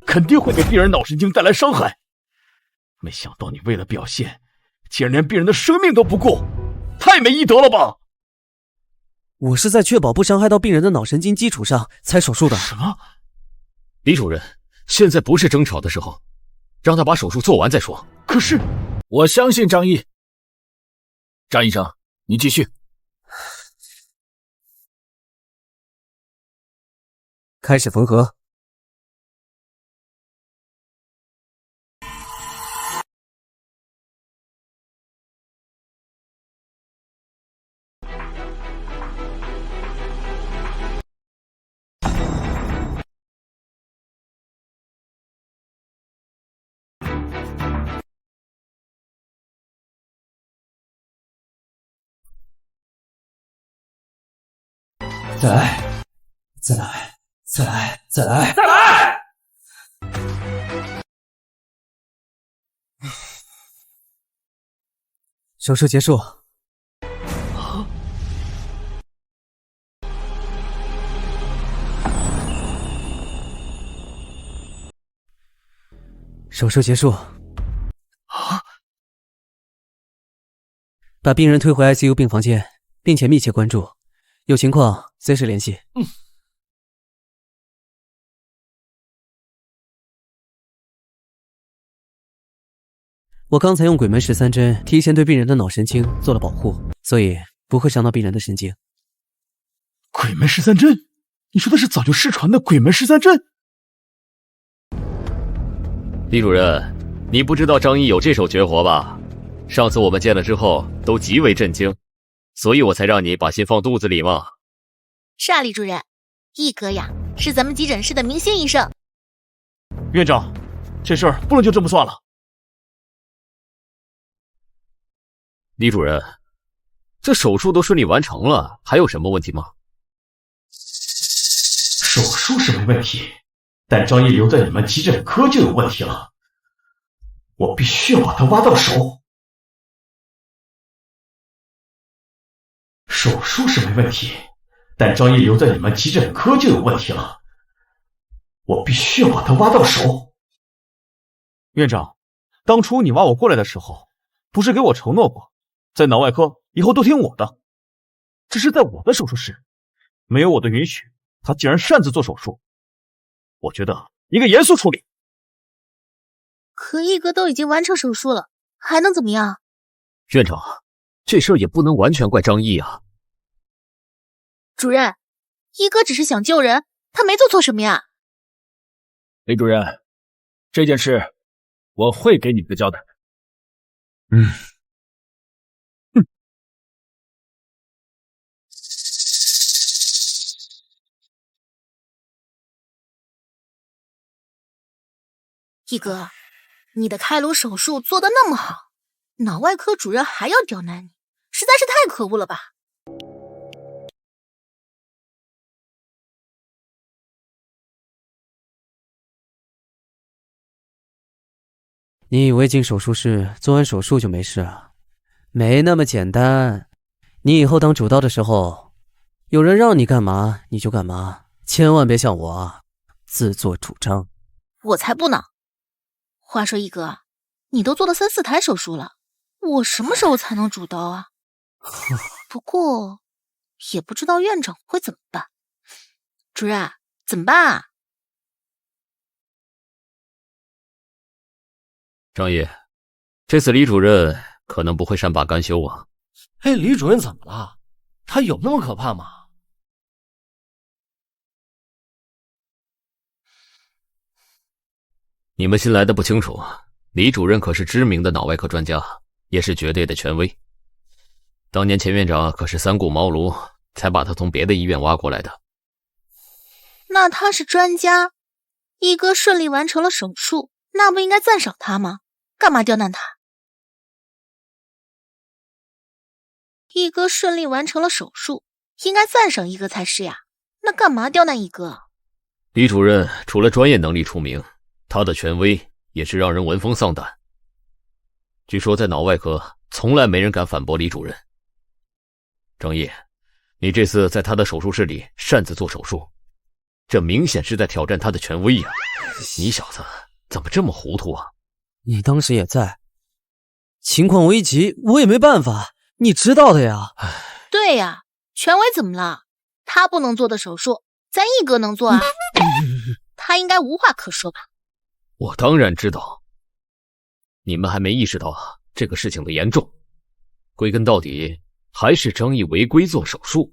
肯定会给病人脑神经带来伤害。没想到你为了表现，竟然连病人的生命都不顾，太没医德了吧！我是在确保不伤害到病人的脑神经基础上才手术的。什么？李主任，现在不是争吵的时候，让他把手术做完再说。可是，我相信张毅。张医生，你继续。开始缝合。再来，再来，再来，再来，再来！手术结束。手术结束。把病人推回 ICU 病房间，并且密切关注，有情况随时联系。我刚才用鬼门13针提前对病人的脑神经做了保护，所以不会伤到病人的神经。鬼门13针？你说的是早就失传的鬼门13针？李主任，你不知道张毅有这手绝活吧？上次我们见了之后都极为震惊，所以我才让你把心放肚子里嘛。是啊，李主任，易哥呀，是咱们急诊室的明星医生。院长，这事儿不能就这么算了。李主任，这手术都顺利完成了，还有什么问题吗？手术是没问题，但张毅留在你们急诊科就有问题了。我必须要把他挖到手。手术是没问题，但张毅留在你们急诊科就有问题了。我必须要把他挖到手。院长，当初你挖我过来的时候，不是给我承诺过，在脑外科以后都听我的？这是在我的手术室，没有我的允许，他竟然擅自做手术，我觉得应该严肃处理。可易哥都已经完成手术了，还能怎么样？院长，这事儿也不能完全怪张毅啊。主任，易哥只是想救人，他没做错什么呀。李主任，这件事我会给你个交代。易哥，你的开颅手术做得那么好，脑外科主任还要刁难你，实在是太可恶了吧？你以为进手术室做完手术就没事啊？没那么简单。你以后当主刀的时候，有人让你干嘛你就干嘛，千万别像我啊，自作主张。我才不呢！话说易哥，你都做了3、4台手术了，我什么时候才能主刀啊？不过也不知道院长会怎么办。主任，怎么办啊？张毅，这次李主任可能不会善罢甘休啊。哎，李主任怎么了？他有那么可怕吗？你们新来的不清楚，李主任可是知名的脑外科专家，也是绝对的权威。当年钱院长可是3顾茅庐才把他从别的医院挖过来的。那他是专家，易哥顺利完成了手术，那不应该赞赏他吗？干嘛刁难他？易哥顺利完成了手术，应该赞赏易哥才是呀，那干嘛刁难易哥？李主任除了专业能力出名，他的权威也是让人闻风丧胆。据说在脑外科从来没人敢反驳李主任。张毅，你这次在他的手术室里擅自做手术，这明显是在挑战他的权威呀！你小子怎么这么糊涂啊？你当时也在，情况危急，我也没办法，你知道的呀。对呀，权威怎么了？他不能做的手术，咱易哥能做啊。他应该无话可说吧？我当然知道，你们还没意识到这个事情的严重。归根到底，还是张毅违规做手术，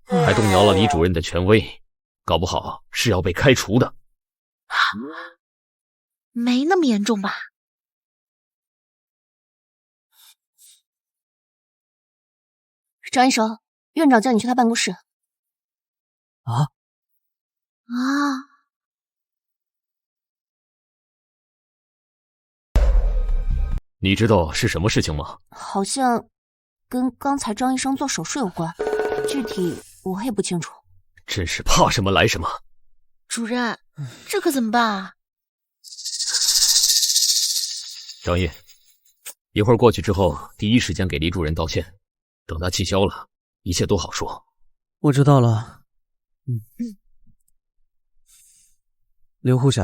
还动摇了李主任的权威，搞不好是要被开除的。没那么严重吧？张医生，院长叫你去他办公室。啊？你知道是什么事情吗？好像跟刚才张医生做手术有关，具体我也不清楚。真是怕什么来什么。主任，这可怎么办啊？张毅，一会儿过去之后，第一时间给李主任道歉，等他气消了，一切都好说。我知道了。刘护士，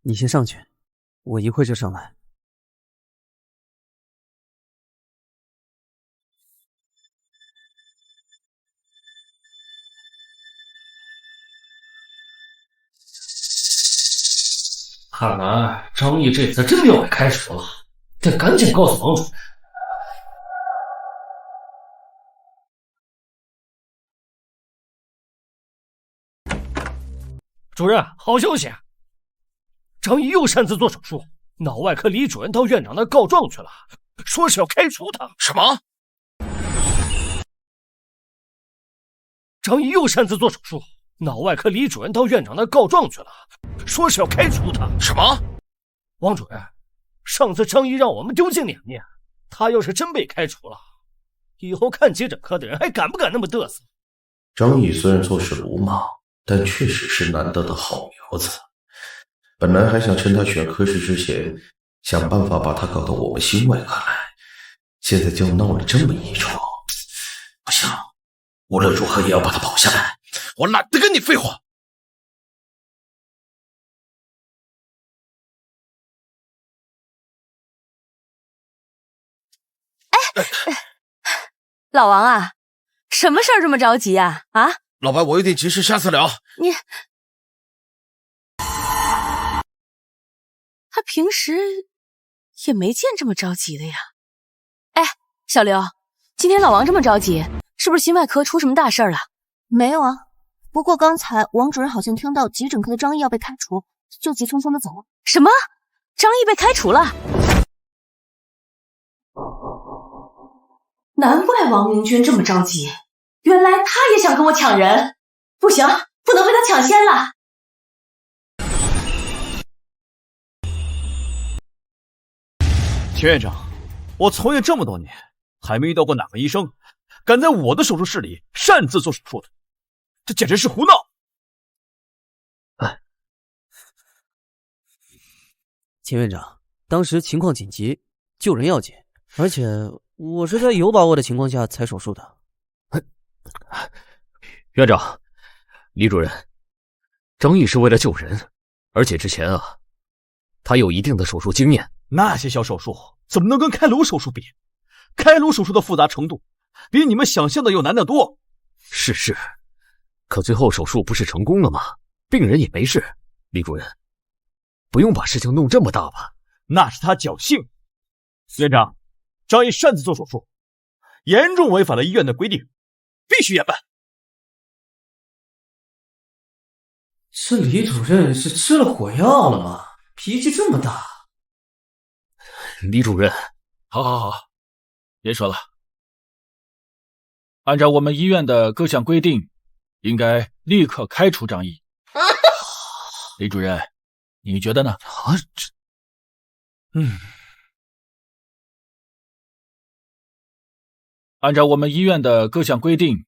你先上去，我一会儿就上来。看来张毅这次真的要被开除了，得赶紧告诉王主任。主任，好消息！张毅又擅自做手术，脑外科李主任到院长那告状去了，说是要开除他。什么？张毅又擅自做手术，脑外科李主任到院长那告状去了，说是要开除他。什么？王主任，上次张毅让我们丢尽脸面，他要是真被开除了，以后看急诊科的人还敢不敢那么嘚瑟？张毅虽然做事鲁莽，但确实是难得的好苗子。本来还想趁他选科室之前，想办法把他搞到我们心外科来，现在就闹了这么一出，不行，无论如何也要把他保下来。我懒得跟你废话。老王啊，什么事儿这么着急啊？啊，老白，我有点急事，下次聊。你，他平时也没见这么着急的呀。哎，小刘，今天老王这么着急，是不是心外科出什么大事了？没有啊，不过刚才王主任好像听到急诊科的张毅要被开除，就急匆匆的走了。什么？张毅被开除了？难怪王明君这么着急，原来他也想跟我抢人。不行，不能被他抢先了。秦院长，我从业这么多年，还没遇到过哪个医生敢在我的手术室里擅自做手术的，这简直是胡闹！哎，秦院长，当时情况紧急，救人要紧，而且我是在有把握的情况下才手术的。院长，李主任，张毅是为了救人，而且之前啊，他有一定的手术经验。那些小手术怎么能跟开颅手术比？开颅手术的复杂程度比你们想象的要难得多。是，可最后手术不是成功了吗？病人也没事。李主任，不用把事情弄这么大吧？那是他侥幸。院长，张毅擅自做手术，严重违反了医院的规定，必须严办。这李主任是吃了火药了吗？脾气这么大。李主任，好，别说了。按照我们医院的各项规定，应该立刻开除张毅。李主任，你觉得呢？按照我们医院的各项规定，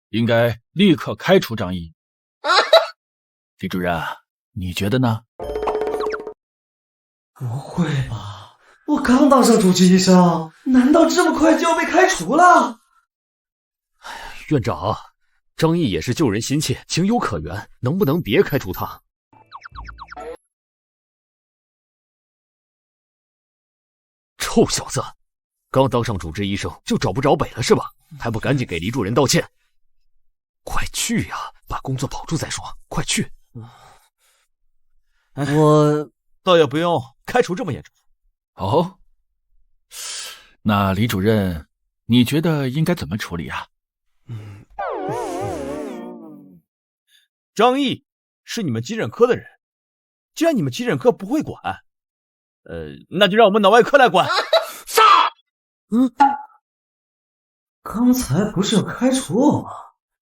应该立刻开除张毅。李主任，你觉得呢？不会吧？我刚当上主治医生，难道这么快就要被开除了？院长，张毅也是救人心切，情有可原，能不能别开除他？臭小子，刚当上主治医生就找不着北了是吧？还不赶紧给李主任道歉！快去呀，把工作保住再说，快去！我倒也不用开除这么严重。哦，那李主任，你觉得应该怎么处理啊？张毅是你们急诊科的人，既然你们急诊科不会管，那就让我们脑外科来管。刚才不是要开除我吗？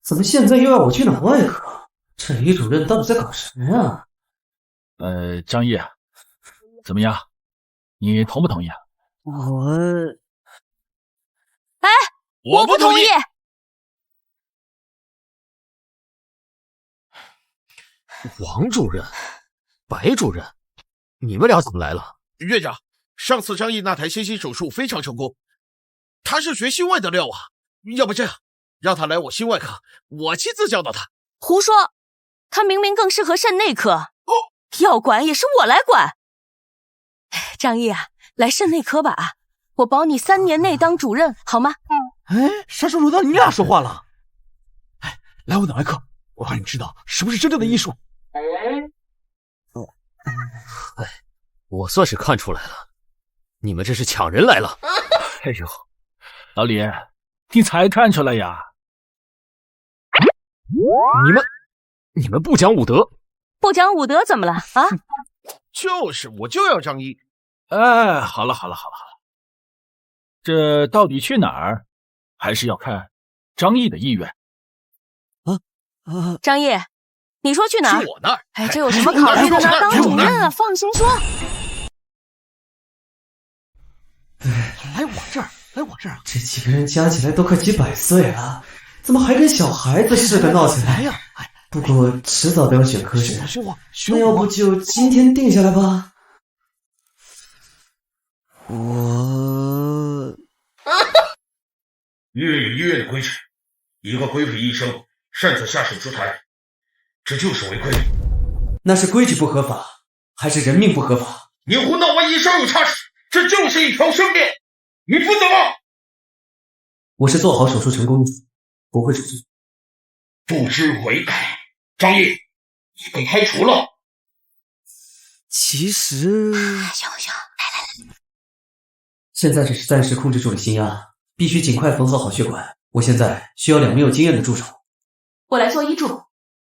怎么现在又要我去脑外科？这李主任到底在搞什么呀？张毅，怎么样？你同不同意啊？我不同意。王主任，白主任，你们俩怎么来了？院长，上次张毅那台纤心手术非常成功，他是学心外的料啊，要不这样，让他来我心外科，我亲自教导他。胡说，他明明更适合肾内科，要管也是我来管。张毅啊，来肾内科吧，我保你3年内当主任，好吗？啥时候轮到你俩说话了？来我脑外科，我让你知道什么是真正的艺术。我算是看出来了，你们这是抢人来了。哎呦，老李，你才看出来呀？你们不讲武德，不讲武德怎么了啊？就是我就要张毅。哎，好了，这到底去哪儿，还是要看张毅的意愿。啊，张毅，你说去哪儿？去我那儿。哎，这有什么考虑的呢？当主任啊，放心说。来我这儿，来我这儿。这几个人加起来都快几百岁了，怎么还跟小孩子似的闹起来呀？不过迟早都要选科室，那要不就今天定下来吧？我医院有医院的规矩，一个规矩医生擅自下手出台，这就是违规。那是规矩不合法，还是人命不合法？你胡闹完医生有差事，这就是一条生命，你负责吗？我是做好手术成功的，不会主罪。不知悔改，张毅，你被开除了。其实，行，来，现在只是暂时控制住了心压，必须尽快缝合好血管。我现在需要2名有经验的助手。我来做医助。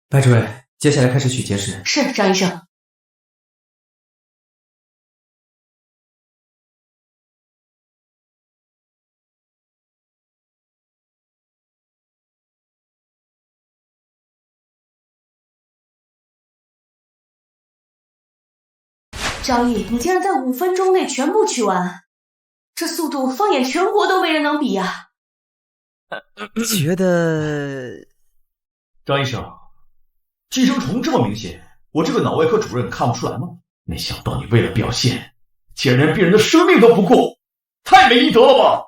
白主任，接下来开始取结石。是，张医生。张毅，你竟然在5分钟内全部取完，这速度放眼全国都没人能比呀！觉得，张医生，寄生虫这么明显，我这个脑外科主任看不出来吗？没想到你为了表现，竟然连病人的生命都不顾，太没医德了吧！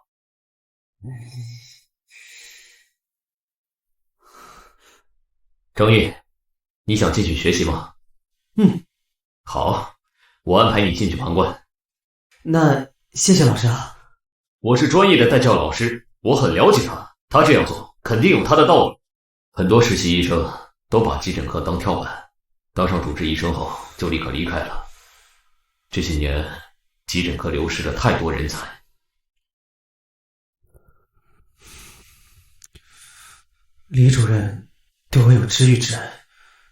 张毅，你想进去学习吗？好，我安排你进去旁观。那谢谢老师啊。我是专业的带教老师，我很了解他这样做肯定有他的道理。很多实习医生都把急诊科当跳板，当上主治医生后就立刻离开了。这些年急诊科流失了太多人才。李主任对我有知遇之恩，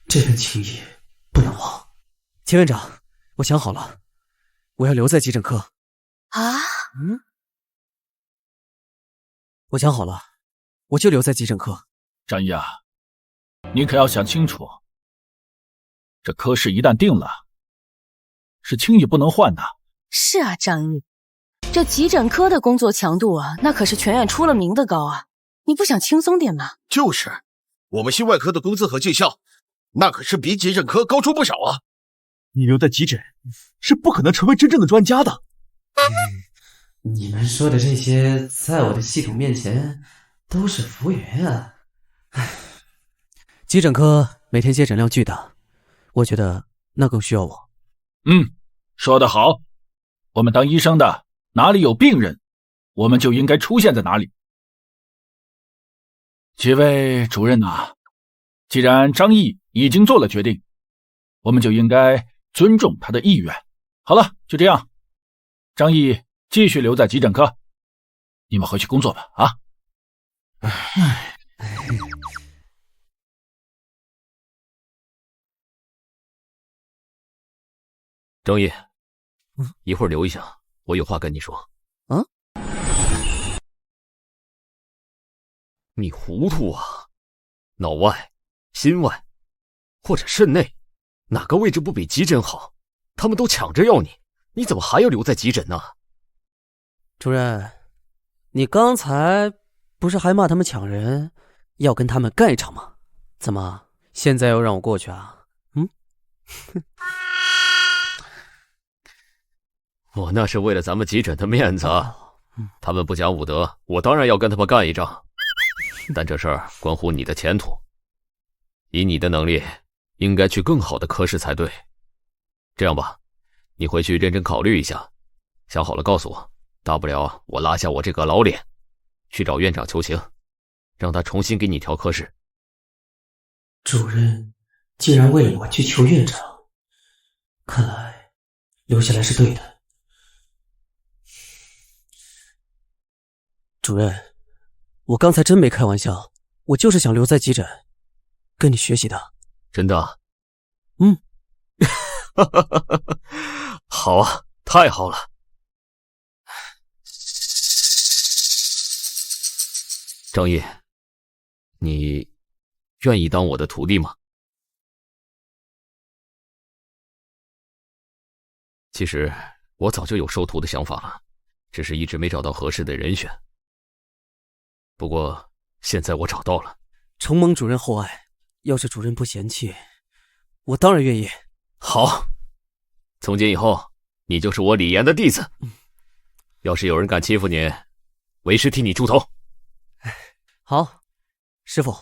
这份情谊不能忘。钱院长，我想好了，我要留在急诊科。啊？我想好了，我就留在急诊科。张毅啊，你可要想清楚，这科室一旦定了，是轻易不能换的。是啊，张毅，这急诊科的工作强度啊，那可是全院出了名的高啊，你不想轻松点吗？就是，我们心外科的工资和绩效，那可是比急诊科高出不少啊。你留在急诊，是不可能成为真正的专家的。你们说的这些，在我的系统面前都是浮云啊！急诊科每天接诊量巨大，我觉得那更需要我。说得好，我们当医生的哪里有病人，我们就应该出现在哪里。几位主任啊，既然张毅已经做了决定，我们就应该尊重他的意愿。好了，就这样，张毅继续留在急诊科，你们回去工作吧啊！张毅，一会儿留一下，我有话跟你说。你糊涂啊！脑外、心外，或者肾内，哪个位置不比急诊好？他们都抢着要你，你怎么还要留在急诊呢？主任，你刚才不是还骂他们抢人，要跟他们干一场吗？怎么现在又让我过去啊？我那是为了咱们急诊的面子，他们不讲武德，我当然要跟他们干一仗。但这事儿关乎你的前途，以你的能力，应该去更好的科室才对。这样吧，你回去认真考虑一下，想好了告诉我，大不了我拉下我这个老脸，去找院长求情，让他重新给你调科室。主任竟然为了我去求院长，看来留下来是对的。主任，我刚才真没开玩笑，我就是想留在急诊，跟你学习的。真的？好啊，太好了。张毅，你愿意当我的徒弟吗？其实我早就有收徒的想法了，只是一直没找到合适的人选。不过现在我找到了。承蒙主任厚爱，要是主任不嫌弃，我当然愿意。好，从今以后你就是我李岩的弟子。要是有人敢欺负你，为师替你出头。好，师傅。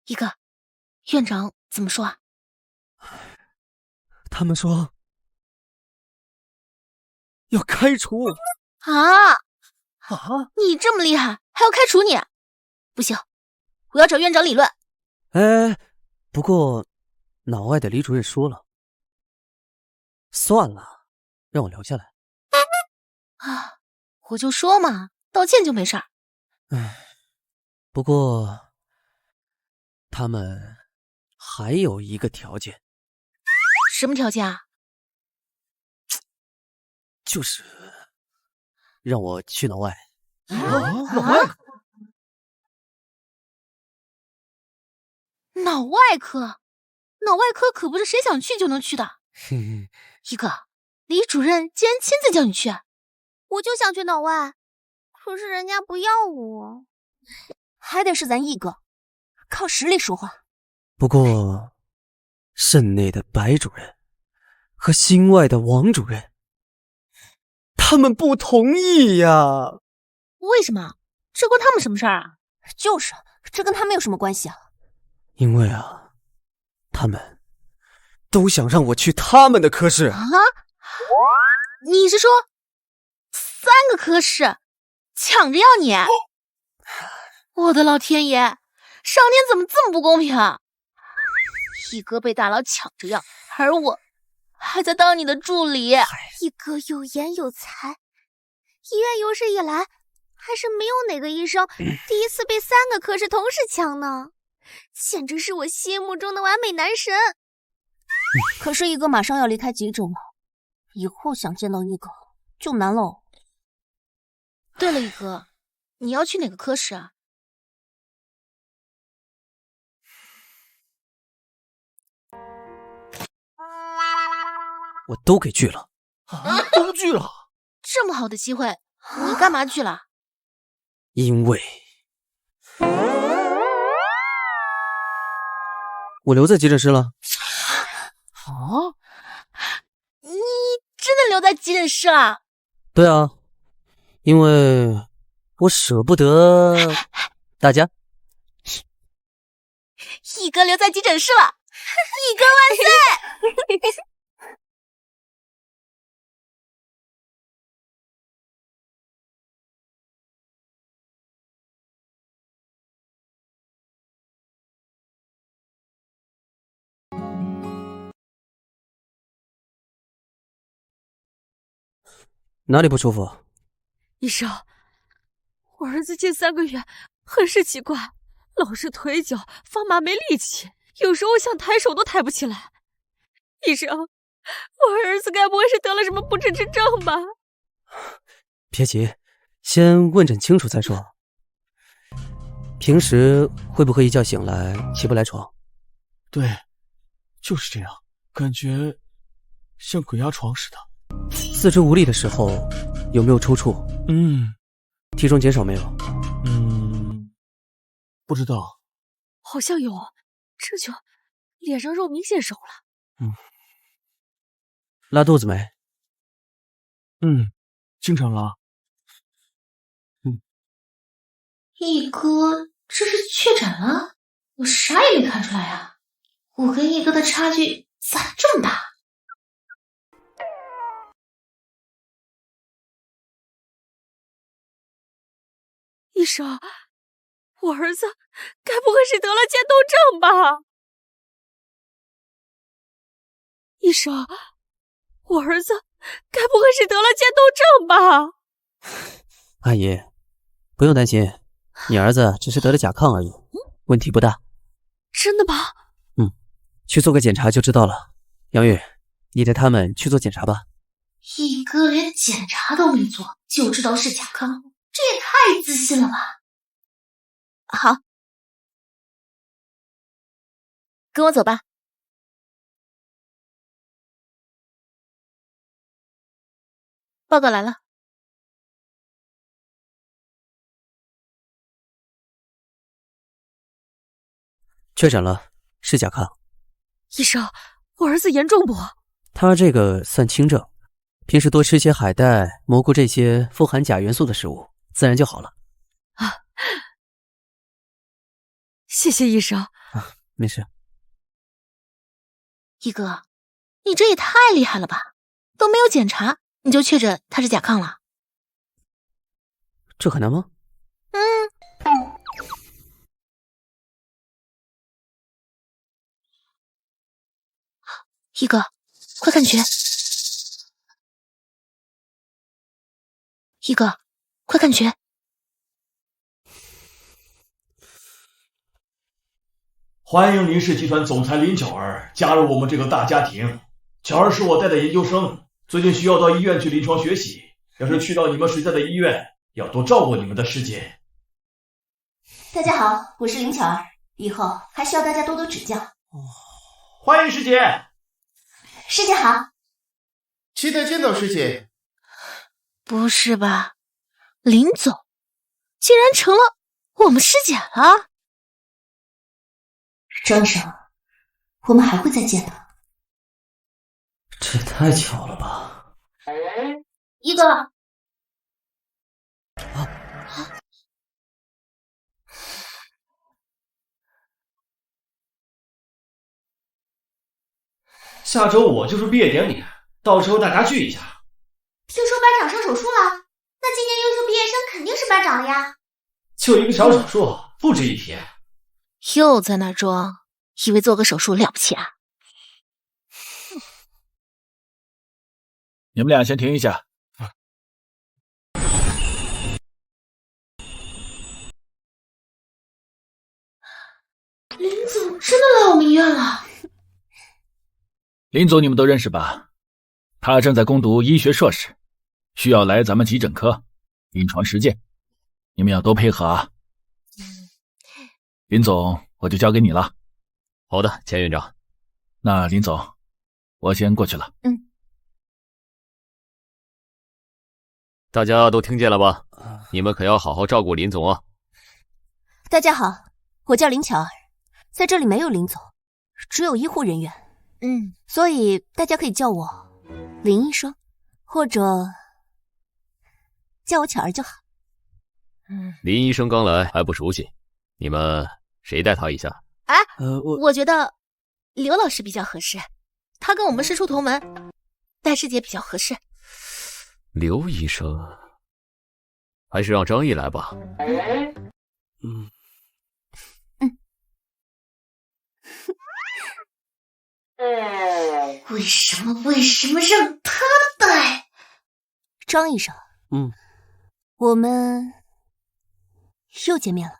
一哥，院长怎么说啊？他们说要开除。你这么厉害，还要开除你？不行，我要找院长理论。不过脑外的李主任说了，算了，让我留下来。我就说嘛，道歉就没事儿。不过他们还有一个条件。什么条件啊？就是让我去脑外。脑外科？脑外科可不是谁想去就能去的。一哥，李主任竟然亲自叫你去。我就想去脑外，可是人家不要我。还得是咱一哥，靠实力说话。不过肾内的白主任和心外的王主任，他们不同意呀。为什么？这关他们什么事儿啊？就是，这跟他们有什么关系啊？因为啊，他们都想让我去他们的科室。你是说3个科室抢着要你？我的老天爷，上天怎么这么不公平啊！一哥被大佬抢着要，而我还在当你的助理。一哥有颜有才，医院有史以来还是没有哪个医生第一次被3个科室同时抢呢，简直是我心目中的完美男神。可是一哥马上要离开急诊了，以后想见到一哥就难喽。对了，一哥，你要去哪个科室啊？我都给拒了。都拒了？这么好的机会，你干嘛拒了？因为我留在急诊室了。你真的留在急诊室了？对啊，因为我舍不得大家。一哥留在急诊室了，一哥万岁！哪里不舒服？医生，我儿子近3个月很是奇怪，老是腿脚发麻没力气，有时候想抬手都抬不起来。医生，我儿子该不会是得了什么不治之症吧？别急，先问诊清楚再说。平时会不会一觉醒来起不来床？对，就是这样，感觉像鬼压床似的。四肢无力的时候有没有抽搐？体重减少没有？不知道。好像有，这就脸上肉明显少了。拉肚子没？经常拉。一哥这是确诊了？我啥也没看出来啊！我跟一哥的差距咋这么大？医生，我儿子该不会是得了渐冻症吧？医生，我儿子该不会是得了渐冻症吧？阿姨，不用担心，你儿子只是得了甲亢而已，问题不大。真的吗？去做个检查就知道了。杨玉，你带他们去做检查吧。一哥连检查都没做，就知道是甲亢，这也太自信了吧！好，跟我走吧。报告来了。确诊了，是甲亢。医生，我儿子严重不？他这个算轻症，平时多吃些海带、蘑菇这些富含钾元素的食物，自然就好了。啊，谢谢医生。啊，没事。一哥，你这也太厉害了吧！都没有检查，你就确诊他是甲亢了？这很难吗？一哥，快看拳！一哥，快看拳！欢迎林氏集团总裁林巧儿加入我们这个大家庭。巧儿是我带的研究生，最近需要到医院去临床学习。要是去到你们谁在的医院，要多照顾你们的师姐。大家好，我是林巧儿，以后还需要大家多多指教。欢迎师姐。师姐好，期待见到师姐。不是吧，林总竟然成了我们师姐了？张医生，我们还会再见的。这也太巧了吧！一哥，下周我就是毕业典礼，到时候大家聚一下。听说班长上手术了，那今年优秀毕业生肯定是班长了呀。就一个小手术，不值一提。又在那装，以为做个手术了不起啊？你们俩先停一下。林总真的来我们医院了？林总你们都认识吧？他正在攻读医学硕士，需要来咱们急诊科临床实践，你们要多配合啊。林总，我就交给你了。好的，钱院长。那林总，我先过去了。大家都听见了吧？你们可要好好照顾林总啊。大家好，我叫林巧儿，在这里没有林总，只有医护人员。所以大家可以叫我林医生，或者叫我巧儿就好。林医生刚来还不熟悉，你们谁带他一下？哎，我觉得刘老师比较合适，他跟我们师出同门，带师姐比较合适。刘医生，还是让张毅来吧。为什么让他带？张医生，我们又见面了。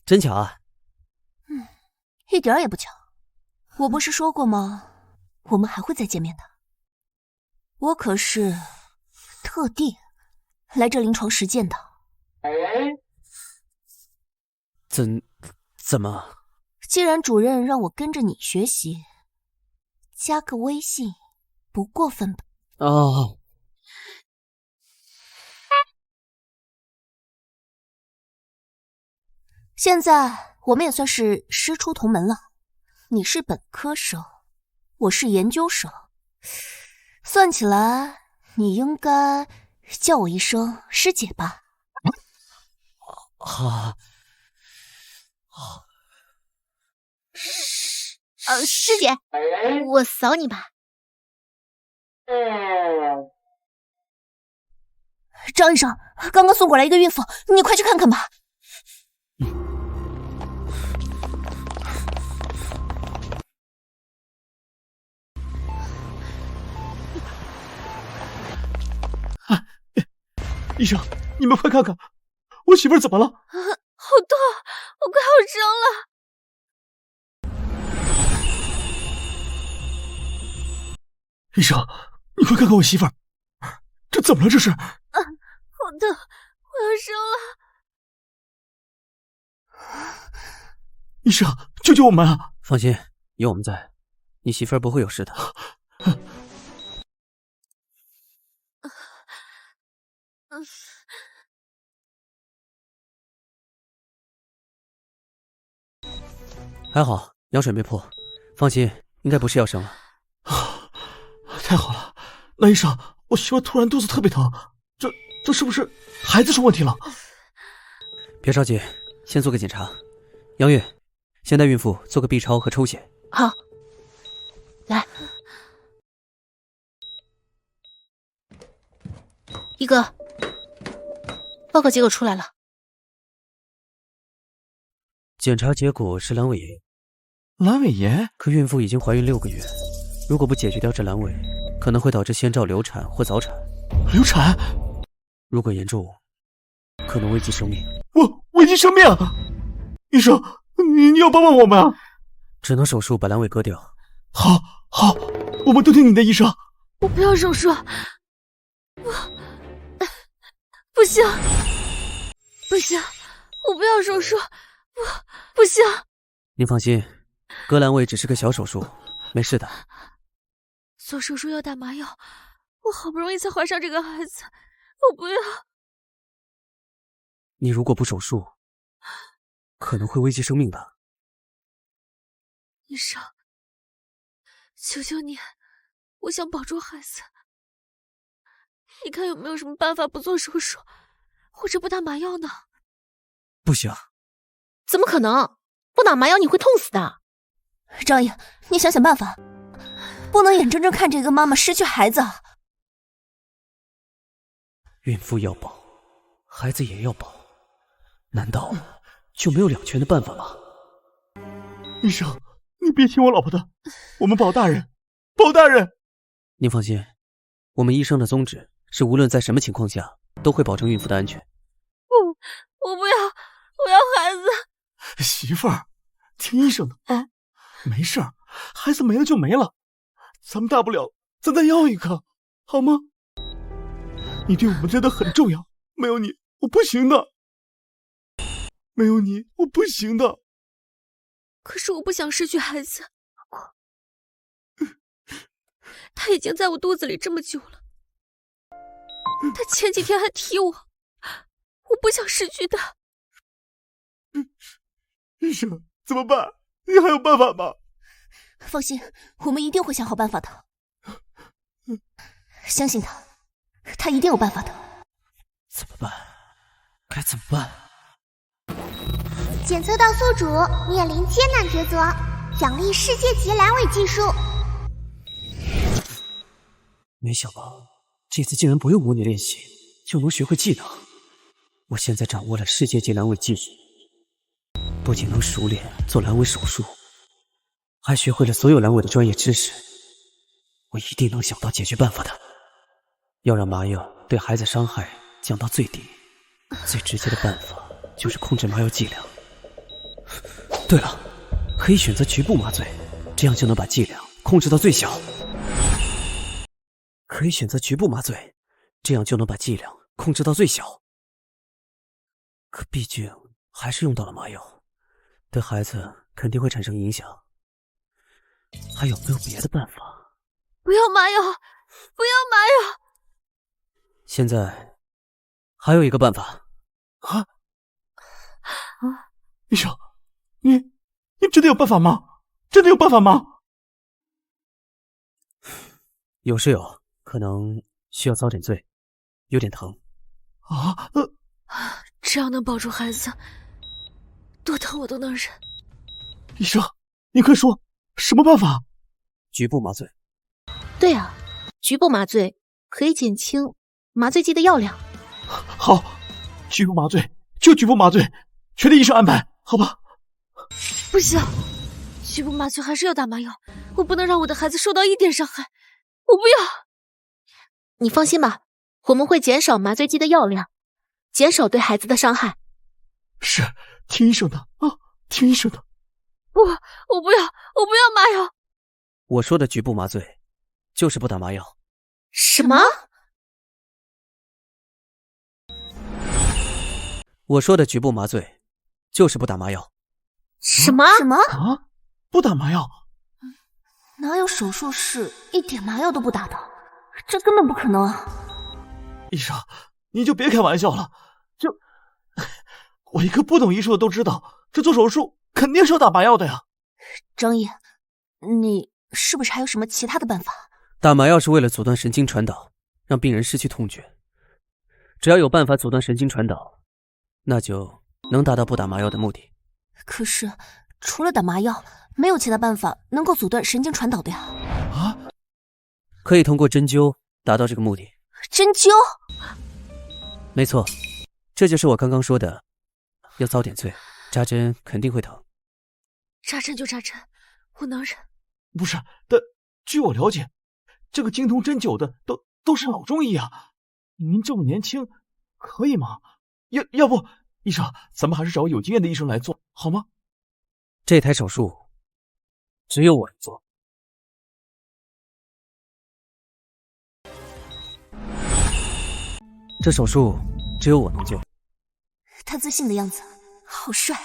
真巧啊！一点也不巧。我不是说过吗？我们还会再见面的。我可是特地来这临床实践的。怎么？既然主任让我跟着你学习，加个微信不过分吧？哦。现在我们也算是师出同门了。你是本科生，我是研究生，算起来你应该叫我一声师姐吧？师姐，我扫你吧。张医生，刚刚送过来一个孕妇，你快去看看吧。医生，你们快看看，我媳妇儿怎么了？好痛，我快要生了。医生，你快看看我媳妇儿，这怎么了？这是？好疼，我要生了！医生，救救我们啊！放心，有我们在，你媳妇儿不会有事的。还好羊水没破，放心，应该不是要生了。太好了，那医生，我媳妇突然肚子特别疼，这是不是孩子出问题了？别着急，先做个检查。杨玉，先带孕妇做个 B 超和抽血。好，来，一哥，报告结果出来了。检查结果是阑尾炎。阑尾炎？可孕妇已经怀孕6个月，如果不解决掉这阑尾，可能会导致先兆流产或早产。流产？如果严重，可能危及生命。危及生命！医生，你要帮帮我们啊！只能手术把阑尾割掉。好，我们都听你的，医生。我不要手术，不行，我不要手术，不行。您放心，割阑尾只是个小手术，没事的。做手术要打麻药，我好不容易才怀上这个孩子，我不要。你如果不手术，可能会危及生命的。医生，求求你，我想保住孩子。你看有没有什么办法不做手术，或者不打麻药呢？不行。怎么可能？不打麻药你会痛死的。张颖，你想想办法，不能眼睁睁看着一个妈妈失去孩子。孕妇要保，孩子也要保，难道就没有两全的办法吗？医生，你别听我老婆的，我们保大人。您放心，我们医生的宗旨是无论在什么情况下都会保证孕妇的安全。我不要，我要孩子。媳妇儿，听医生的啊，没事儿，孩子没了就没了，咱们大不了咱再要一个，好吗？你对我们真的很重要，没有你我不行的，可是我不想失去孩子，他已经在我肚子里这么久了，他前几天还踢我，我不想失去他。医生，怎么办？你还有办法吗？放心，我们一定会想好办法的。相信他，他一定有办法的。怎么办？该怎么办？检测到宿主面临艰难抉择，奖励世界级阑尾技术。没想到这次竟然不用模拟练习就能学会技能。我现在掌握了世界级阑尾技术，不仅能熟练做阑尾手术，还学会了所有阑尾的专业知识。我一定能想到解决办法的。要让麻药对孩子伤害降到最低，最直接的办法就是控制麻药剂量。对了，可以选择局部麻醉，这样就能把剂量控制到最小。可毕竟还是用到了麻药，对孩子肯定会产生影响。还有没有别的办法？不要麻药，不要麻药！现在还有一个办法。医生，你真的有办法吗？有是有，可能需要遭点罪，有点疼。只要能保住孩子，多疼我都能忍。医生，你快说什么办法？局部麻醉。对啊，局部麻醉可以减轻麻醉剂的药量。好，局部麻醉就局部麻醉，全听医生安排，好吧？不行，局部麻醉还是要打麻药，我不能让我的孩子受到一点伤害，我不要。你放心吧，我们会减少麻醉剂的药量，减少对孩子的伤害。是，听医生的啊，听医生的。不，我不要麻药。我说的局部麻醉，就是不打麻药。什么？我说的局部麻醉，就是不打麻药。什么？什么？啊？不打麻药？哪有手术室一点麻药都不打的？这根本不可能啊！医生，你就别开玩笑了。我一个不懂医术的都知道，这做手术肯定是要打麻药的呀。张毅，你是不是还有什么其他的办法？打麻药是为了阻断神经传导，让病人失去痛觉。只要有办法阻断神经传导，那就能达到不打麻药的目的。可是除了打麻药，没有其他办法能够阻断神经传导的呀。啊？可以通过针灸达到这个目的。针灸？没错，这就是我刚刚说的，要遭点罪，扎针肯定会疼。扎针就扎针，我能忍。不是，但据我了解，这个精通针灸的都是老中医啊。您这么年轻，可以吗？要不，医生，咱们还是找个有经验的医生来做，好吗？这台手术只有我能做。这手术只有我能做。他自信的样子好帅，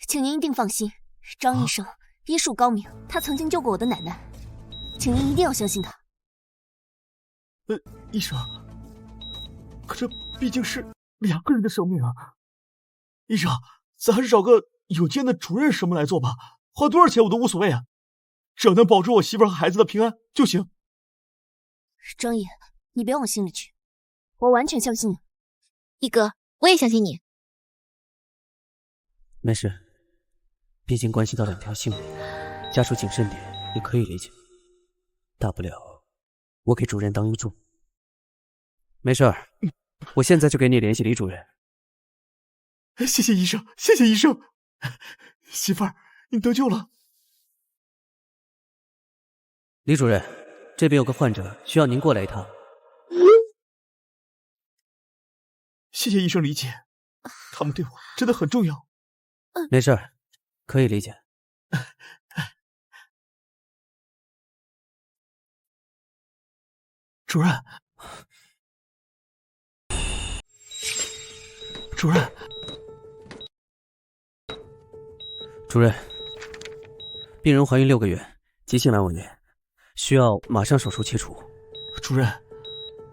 请您一定放心，张医生医术高明，他曾经救过我的奶奶，请您一定要相信他。医生，可这毕竟是2个人的生命啊。医生，咱还是找个有经验的主任什么来做吧，花多少钱我都无所谓啊，只要能保住我媳妇和孩子的平安就行。张毅，你别往心里去，我完全相信你。一哥，我也相信你。没事，毕竟关系到2条性命，家属谨慎点也可以理解。大不了我给主任当医助。没事儿，我现在就给你联系李主任。谢谢医生，谢谢医生。媳妇儿，你得救了。李主任，这边有个患者需要您过来一趟。谢谢医生理解，他们对我真的很重要。没事儿，可以理解。主任，主任，主任，病人怀孕6个月，急性阑尾炎，需要马上手术切除。主任，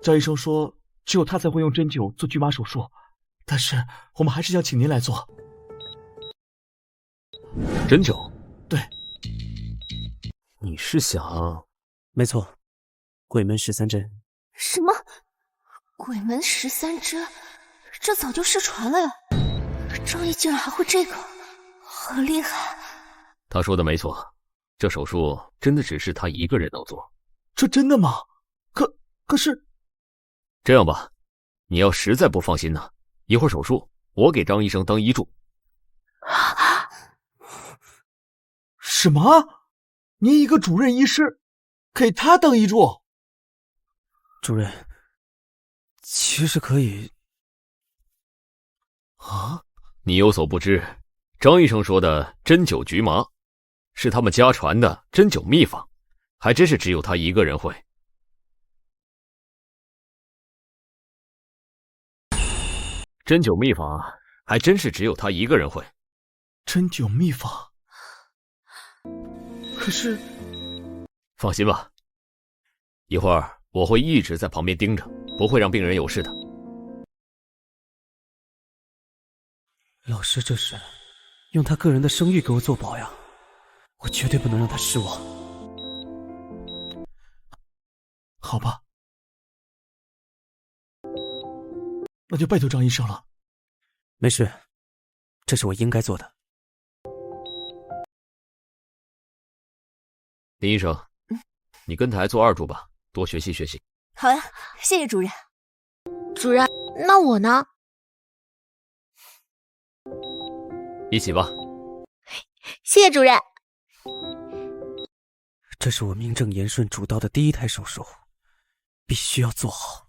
张医生说只有他才会用针灸做局麻手术，但是我们还是想请您来做。针灸？对。你是想？没错，鬼门13针。什么？鬼门13针？这早就失传了呀！张毅竟然还会这个，好厉害！他说的没错，这手术真的只是他一个人能做。这真的吗？可是……这样吧，你要实在不放心呢，一会儿手术我给张医生当医助。什么？您一个主任医师，给他当医助？主任，其实可以。啊？你有所不知，张医生说的针灸局麻，是他们家传的针灸秘方，还真是只有他一个人会。针灸秘方还真是只有他一个人会。针灸秘方？可是……放心吧，一会儿我会一直在旁边盯着，不会让病人有事的。老师这是用他个人的声誉给我做保呀，我绝对不能让他失望。好吧，那就拜托张医生了。没事，这是我应该做的。林医生，你跟台做2助吧，多学习学习。好呀，谢谢主任。主任，那我呢？一起吧。谢谢主任。这是我名正言顺主刀的第1台手术，必须要做好。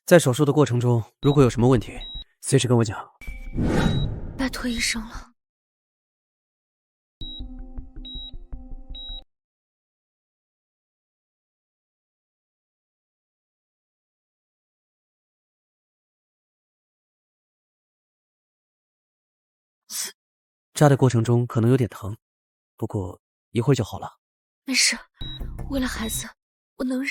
在手术的过程中，如果有什么问题，随时跟我讲。拜托医生了。扎的过程中可能有点疼，不过一会儿就好了。没事，为了孩子，我能忍。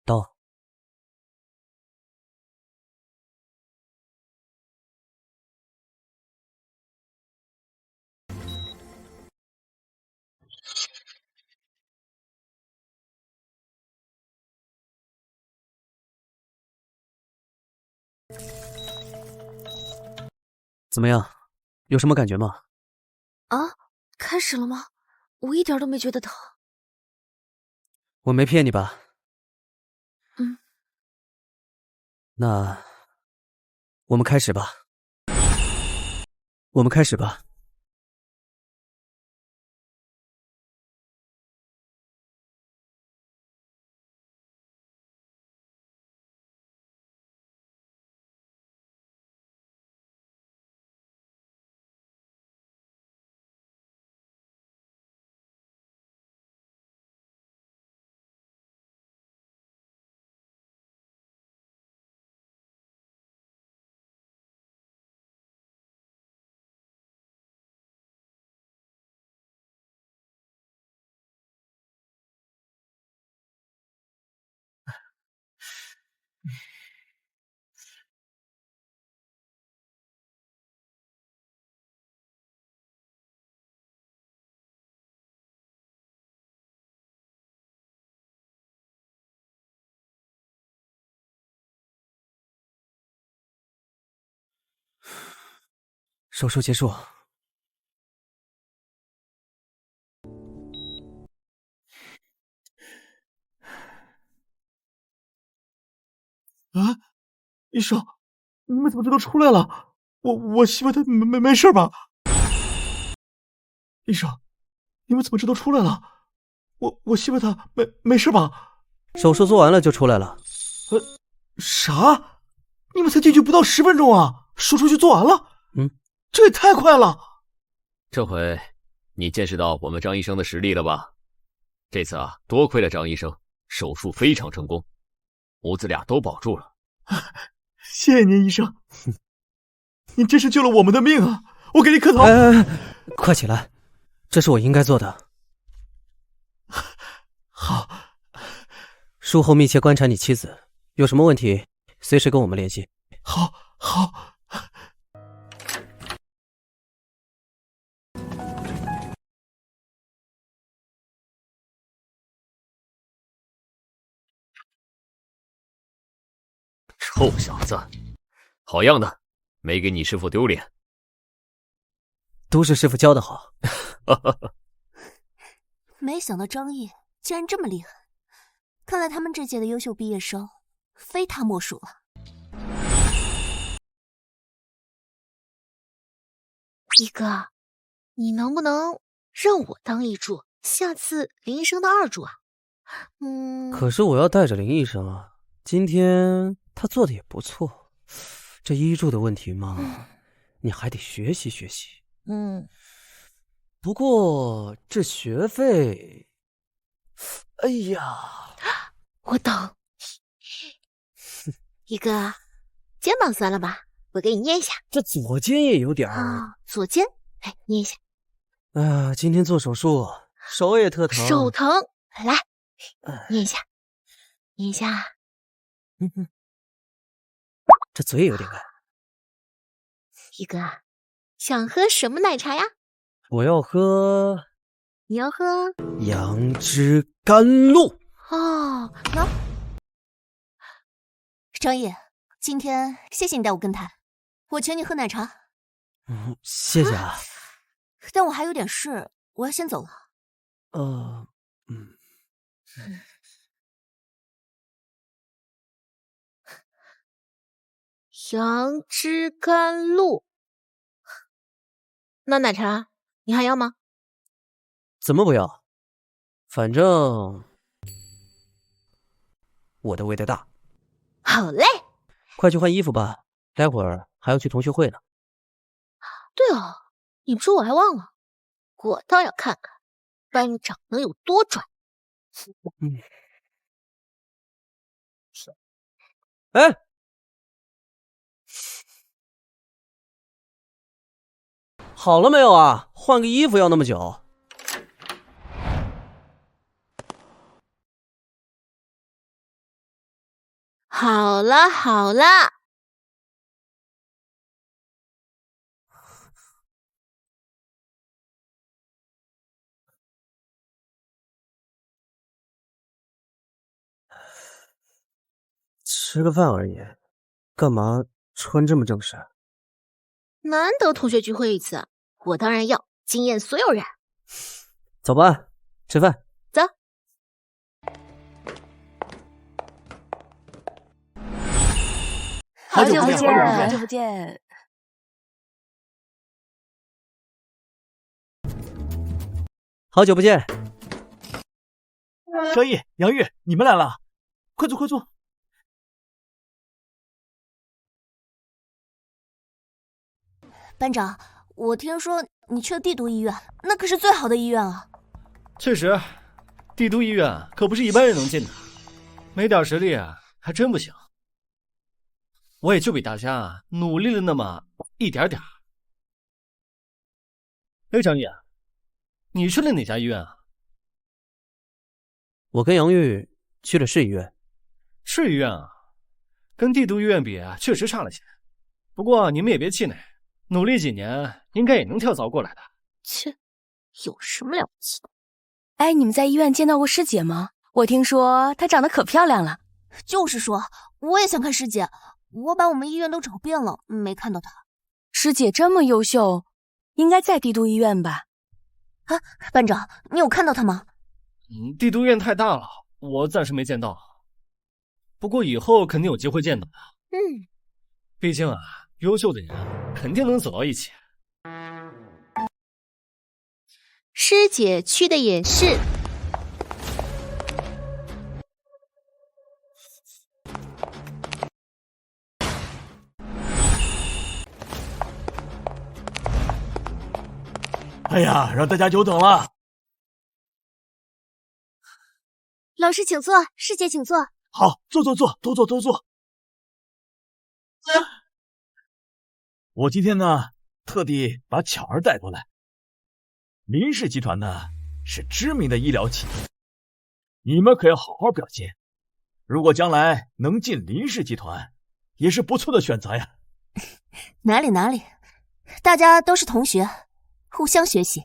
刀。怎么样？有什么感觉吗？啊，开始了吗？我一点都没觉得疼。我没骗你吧？嗯。那我们开始吧。我们开始吧。手术结束。啊，医生，你们怎么这都出来了？我媳妇她没事吧？医生，你们怎么这都出来了？我媳妇她没事吧？手术做完了就出来了。啥？你们才进去不到10分钟啊，手术就做完了？这也太快了！这回你见识到我们张医生的实力了吧？这次啊，多亏了张医生，手术非常成功，母子俩都保住了。谢谢您，医生，您真是救了我们的命啊！我给您磕头。快起来，这是我应该做的。好。术后密切观察你妻子，有什么问题随时跟我们联系。好。臭小子，好样的，没给你师傅丢脸。都是师傅教的好。没想到张毅竟然这么厉害，看来他们这届的优秀毕业生非他莫属了。一哥，你能不能让我当一助，下次林医生当2助啊？可是我要带着林医生啊，今天他做的也不错，这医助的问题嘛，你还得学习学习。不过这学费，哎呀，我懂。一哥，肩膀酸了吧？我给你捏一下。这左肩也有点左肩，来捏一下。今天做手术，手也特疼。手疼，来捏一下，捏一下。这嘴也有点干。一哥，想喝什么奶茶呀？我要喝。你要喝杨枝甘露。能。张毅，今天谢谢你带我跟谈，我请你喝奶茶。谢谢啊。但我还有点事，我要先走了。杨枝甘露，那奶茶你还要吗？怎么不要？反正我的胃袋大。好嘞，快去换衣服吧，待会儿还要去同学会呢。对哦，你不说我还忘了，我倒要看看班长能有多拽。哎，好了没有啊？换个衣服要那么久？好了好了，吃个饭而已，干嘛穿这么正式？难得同学聚会一次，我当然要惊艳所有人。走吧，吃饭。走。好久不见，好久不见。好久不见。张毅、杨玉，你们来了，快坐快坐。班长，我听说你去了帝都医院，那可是最好的医院啊。确实，帝都医院可不是一般人能进的，没点实力还真不行。我也就比大家努力了那么一点点。哎，张毅，你去了哪家医院啊？我跟杨玉去了市医院。市医院啊，跟帝都医院比确实差了些。不过你们也别气馁，努力几年应该也能跳槽过来的。切，有什么了不起的？哎，你们在医院见到过师姐吗？我听说她长得可漂亮了。就是说，我也想看师姐，我把我们医院都找遍了，没看到她。师姐这么优秀，应该在帝都医院吧？啊，班长，你有看到她吗？帝都医院太大了，我暂时没见到。不过以后肯定有机会见到的。毕竟优秀的人肯定能走到一起。师姐去的也是。哎呀，让大家久等了。老师请坐，师姐请坐。好，坐，都坐。我今天呢，特地把巧儿带过来。林氏集团呢，是知名的医疗企业，你们可要好好表现。如果将来能进林氏集团，也是不错的选择呀。哪里，大家都是同学，互相学习。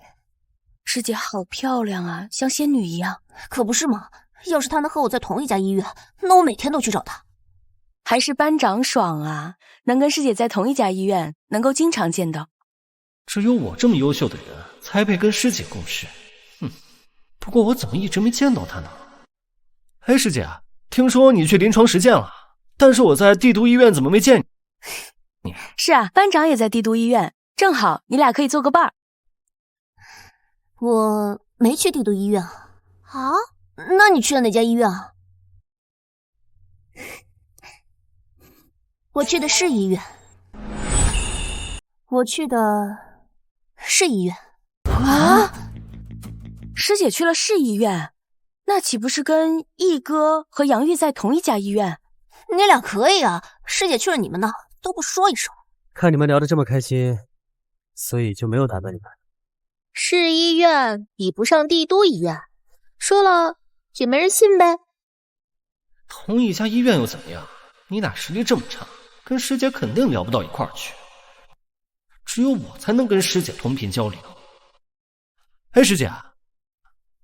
师姐好漂亮啊，像仙女一样。可不是吗？要是她能和我在同一家医院，那我每天都去找她。还是班长爽啊，能跟师姐在同一家医院，能够经常见到。只有我这么优秀的人才配跟师姐共事。不过我怎么一直没见到她呢？哎，师姐，听说你去临床实践了，但是我在帝都医院怎么没见你？是啊，班长也在帝都医院，正好你俩可以做个伴儿。我没去帝都医院啊。啊？那你去了哪家医院啊？我去的市医院。我去的市医院。啊？师姐去了市医院，那岂不是跟毅哥和杨玉在同一家医院？你俩可以啊，师姐去了你们那都不说一声。看你们聊得这么开心，所以就没有打断你们。市医院比不上帝都医院，说了也没人信呗。同一家医院又怎么样？你俩实力这么差，跟师姐肯定聊不到一块儿去。只有我才能跟师姐同频交流。哎，师姐，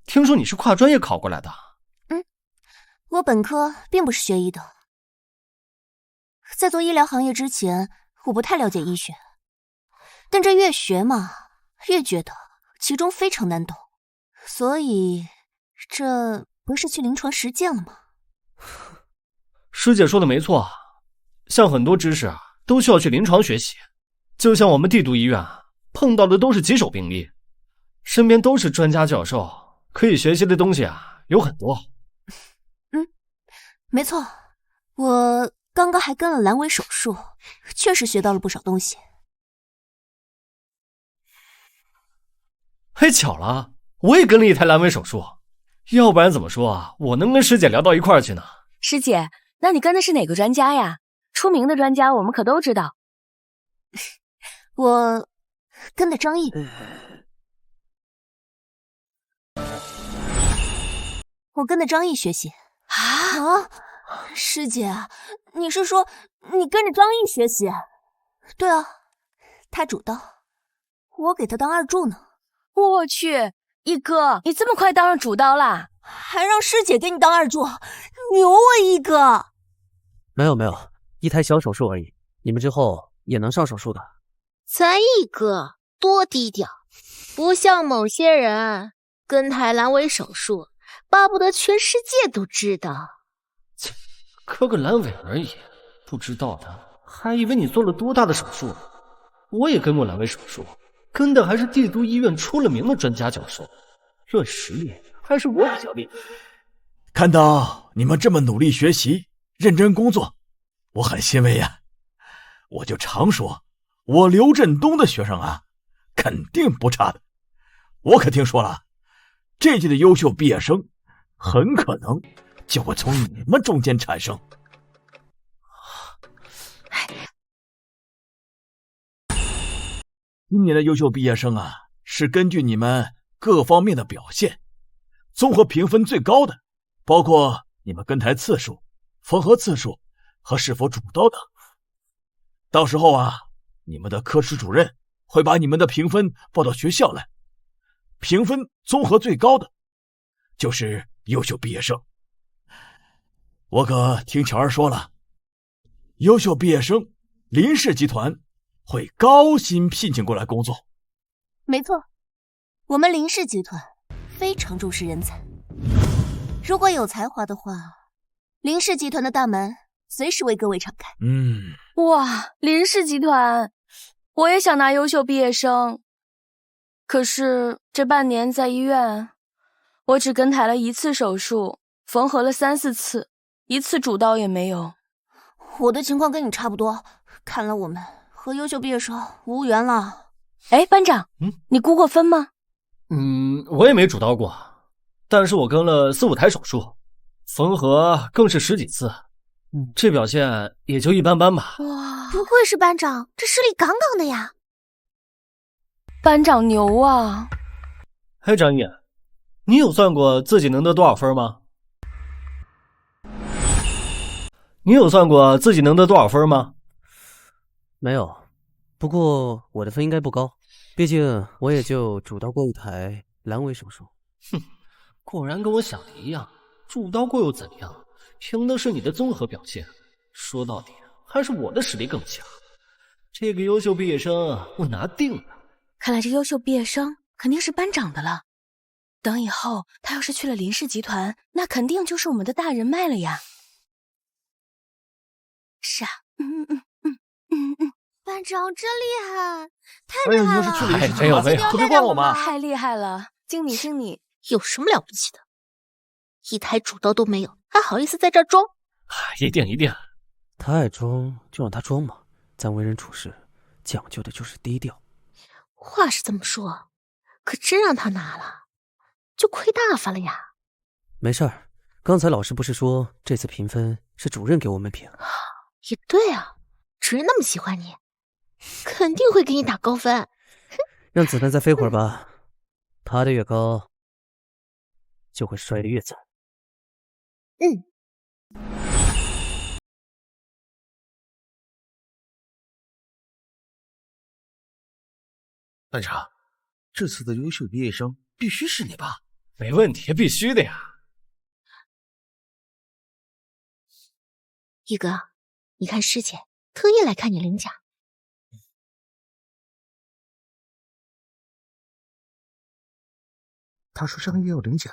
听说你是跨专业考过来的？我本科并不是学医的，在做医疗行业之前，我不太了解医学。但这越学嘛，越觉得其中非常难懂，所以这不是去临床实践了吗？师姐说的没错，像很多知识啊，都需要去临床学习。就像我们帝都医院啊，碰到的都是棘手病例，身边都是专家教授，可以学习的东西啊有很多。没错，我刚刚还跟了阑尾手术，确实学到了不少东西。嘿，巧了，我也跟了一台阑尾手术，要不然怎么说啊，我能跟师姐聊到一块儿去呢？师姐，那你跟的是哪个专家呀？出名的专家我们可都知道。我跟的张毅。我跟着张毅学习啊！师姐，你是说你跟着张毅学习？对啊，他主刀，我给他当二助呢。我去，一哥，你这么快当上主刀啦？还让师姐给你当二助，牛啊一哥！没有，一台小手术而已，你们之后也能上手术的。咱一哥多低调，不像某些人跟台阑尾手术，巴不得全世界都知道。割个阑尾而已，不知道的还以为你做了多大的手术。我也跟过阑尾手术，跟的还是帝都医院出了名的专家教授，论实力还是我比较厉害。看到你们这么努力学习，认真工作，我很欣慰呀。我就常说，我刘振东的学生啊，肯定不差的。我可听说了，这届的优秀毕业生很可能就会从你们中间产生。今年的优秀毕业生啊，是根据你们各方面的表现，综合评分最高的，包括你们跟台次数、缝合次数和是否主刀等。到时候啊，你们的科室主任会把你们的评分报到学校来，评分综合最高的就是优秀毕业生。我可听巧儿说了，优秀毕业生林氏集团会高薪聘请过来工作。没错，我们林氏集团非常重视人才，如果有才华的话，林氏集团的大门随时为各位敞开。哇，林氏集团，我也想拿优秀毕业生，可是这半年在医院，我只跟台了1次手术，缝合了3、4次，1次主刀也没有。我的情况跟你差不多，看来我们和优秀毕业生无缘了。哎，班长，你估过分吗？我也没主刀过，但是我跟了4、5台手术，缝合更是10几次，这表现也就一般般吧。哇，不愧是班长，这实力杠杠的呀！班长牛啊！嘿，张毅，你有算过自己能得多少分吗？没有，不过我的分应该不高，毕竟我也就主刀过1台阑尾手术。果然跟我想的一样，主刀过又怎样？凭的是你的综合表现。说到底，还是我的实力更强。这个优秀毕业生我拿定了。看来这优秀毕业生肯定是班长的了。等以后他要是去了林氏集团，那肯定就是我们的大人脉了呀。是啊，班长真厉害，太厉害了！你要是去了林氏集团，可别怪我们。太厉害了，经理，有什么了不起的？1台主刀都没有，还好意思在这儿装？一定。他爱装就让他装嘛，咱为人处事讲究的就是低调。话是这么说，可真让他拿了，就亏大发了呀。没事儿，刚才老师不是说这次评分是主任给我们评？也对啊，主任那么喜欢你，肯定会给你打高分。让子弹再飞会儿吧，爬得越高，就会摔得越惨。班长，这次的优秀毕业生必须是你吧？没问题，必须的呀。一哥，你看师姐特意来看你领奖。他说张毅要领奖。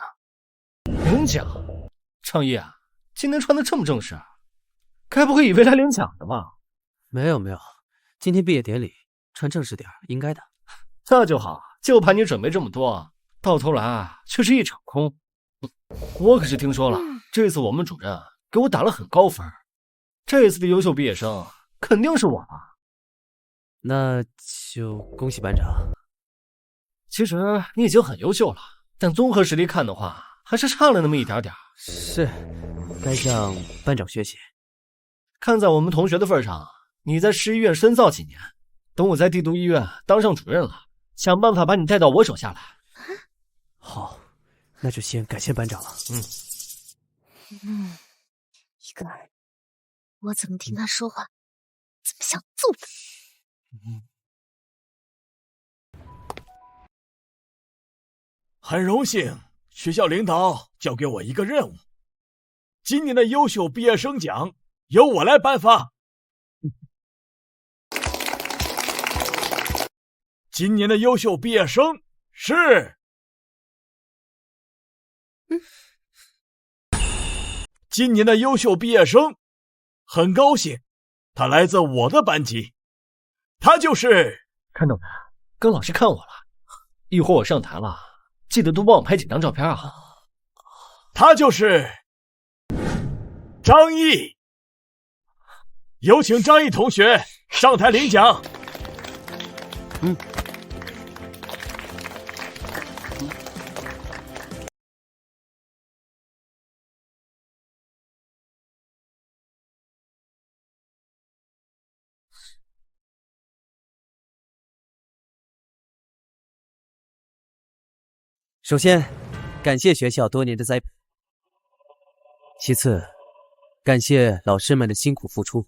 领奖？张毅啊，今天穿的这么正式，该不会以为来领奖的吧？没有，今天毕业典礼穿正式点应该的。那就好，就怕你准备这么多，到头来却是一场空。我可是听说了，这次我们主任给我打了很高分，这次的优秀毕业生肯定是我吧？那就恭喜班长。其实你已经很优秀了，但综合实力看的话，还是差了那么一点点。是，该向班长学习。看在我们同学的份上，你在市医院深造几年，等我在帝都医院当上主任了，想办法把你带到我手下来。好，那就先感谢班长了。一个儿，我怎么听他说话，怎么想揍他？很荣幸，学校领导交给我一个任务，今年的优秀毕业生奖由我来颁发。今年的优秀毕业生是，今年的优秀毕业生，很高兴，他来自我的班级，他就是看到没？跟老师看我了，一会儿我上台了，记得多帮我拍几张照片啊。他就是张毅，有请张毅同学上台领奖。首先，感谢学校多年的栽培；其次，感谢老师们的辛苦付出。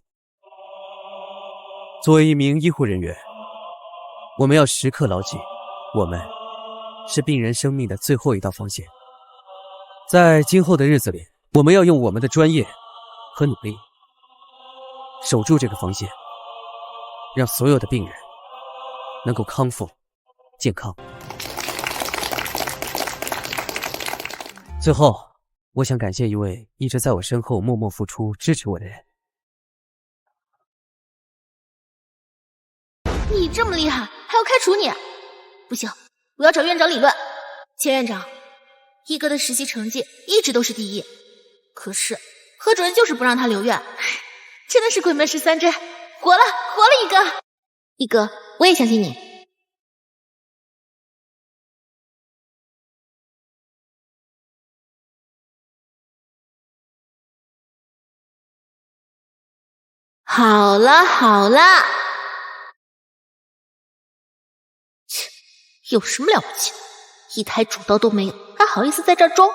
作为一名医护人员，我们要时刻牢记，我们是病人生命的最后一道防线。在今后的日子里，我们要用我们的专业和努力，守住这个防线，让所有的病人能够康复、健康。最后，我想感谢一位一直在我身后默默付出、支持我的人。你这么厉害，还要开除你？不行，我要找院长理论。钱院长，一哥的实习成绩一直都是第一，可是何主任就是不让他留院，真的是鬼门十三针，活了一哥！一哥，我也相信你。好了，切，有什么了不起？一台主刀都没有，还好意思在这儿装？